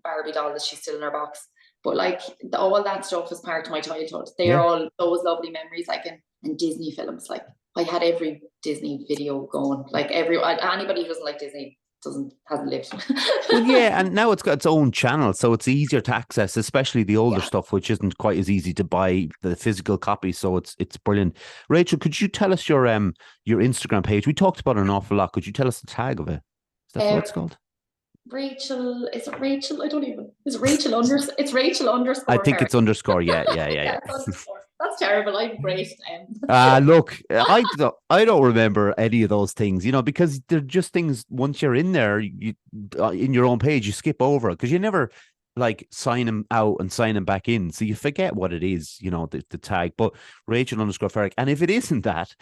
Barbie doll that she's still in her box. But like, all that stuff is part of my childhood. They are all those lovely memories, and Disney films. Like, I had every Disney video going. Like, anybody who doesn't like Disney hasn't lived. Well, yeah, and now it's got its own channel, so it's easier to access, especially the older stuff, which isn't quite as easy to buy the physical copy. So it's brilliant. Rachel, could you tell us your Instagram page? We talked about it an awful lot. Could you tell us the tag of it? Is that what it's called? Rachel, is it Rachel? I don't even. It's Rachel underscore. It's Rachel underscore. I think it's underscore. Yeah. That's terrible. I'm great. Look, I don't remember any of those things, because they're just things. Once you're in there, you in your own page, you skip over it, because you never like sign them out and sign them back in, so you forget what it is, the tag. But Rachel underscore Ferrick, and if it isn't that,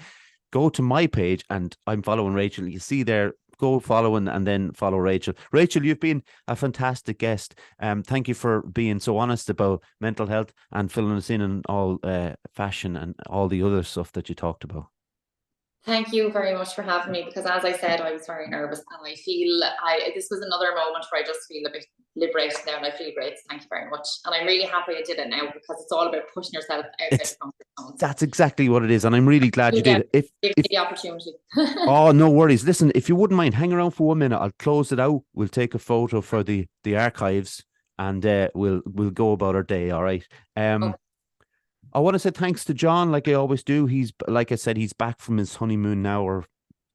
go to my page, and I'm following Rachel. You see there. Go following, and then follow Rachel. Rachel, you've been a fantastic guest. Thank you for being so honest about mental health and filling us in on all fashion and all the other stuff that you talked about. Thank you very much for having me, because as I said, I was very nervous, and I feel this was another moment where I just feel a bit liberated now, and I feel great. Thank you very much. And I'm really happy I did it now, because it's all about pushing yourself outside the comfort zone. That's exactly what it is, and I'm really glad you did it. Give me the opportunity. Oh, no worries. Listen, if you wouldn't mind, hang around for 1 minute. I'll close it out. We'll take a photo for the archives, and we'll go about our day. All right. Okay. I want to say thanks to John, like I always do. He's, like I said, he's back from his honeymoon now, or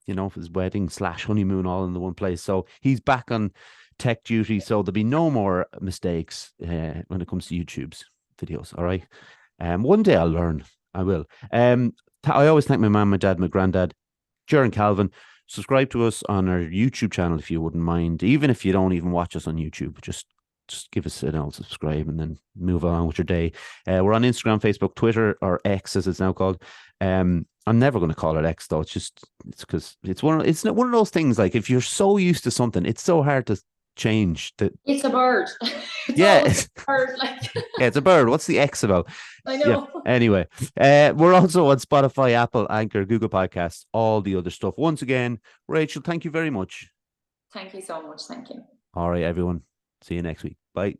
his wedding / honeymoon, all in the one place. So he's back on tech duty. So there'll be no more mistakes when it comes to YouTube's videos. All right. One day I'll learn. I will. I always thank my mum, my dad, my granddad, Jer and Calvin. Subscribe to us on our YouTube channel if you wouldn't mind. Even if you don't even watch us on YouTube, just give us subscribe, and then move on with your day. We're on Instagram, Facebook, Twitter, or X as it's now called. I'm never going to call it X though. It's because it's one of those things. Like, if you're so used to something, it's so hard to change. It's a bird. It's a bird. Like. Yeah, it's a bird. What's the X about? I know. Yeah. Anyway, we're also on Spotify, Apple, Anchor, Google Podcasts, all the other stuff. Once again, Rachel, thank you very much. Thank you so much. Thank you. All right, everyone. See you next week. Bye.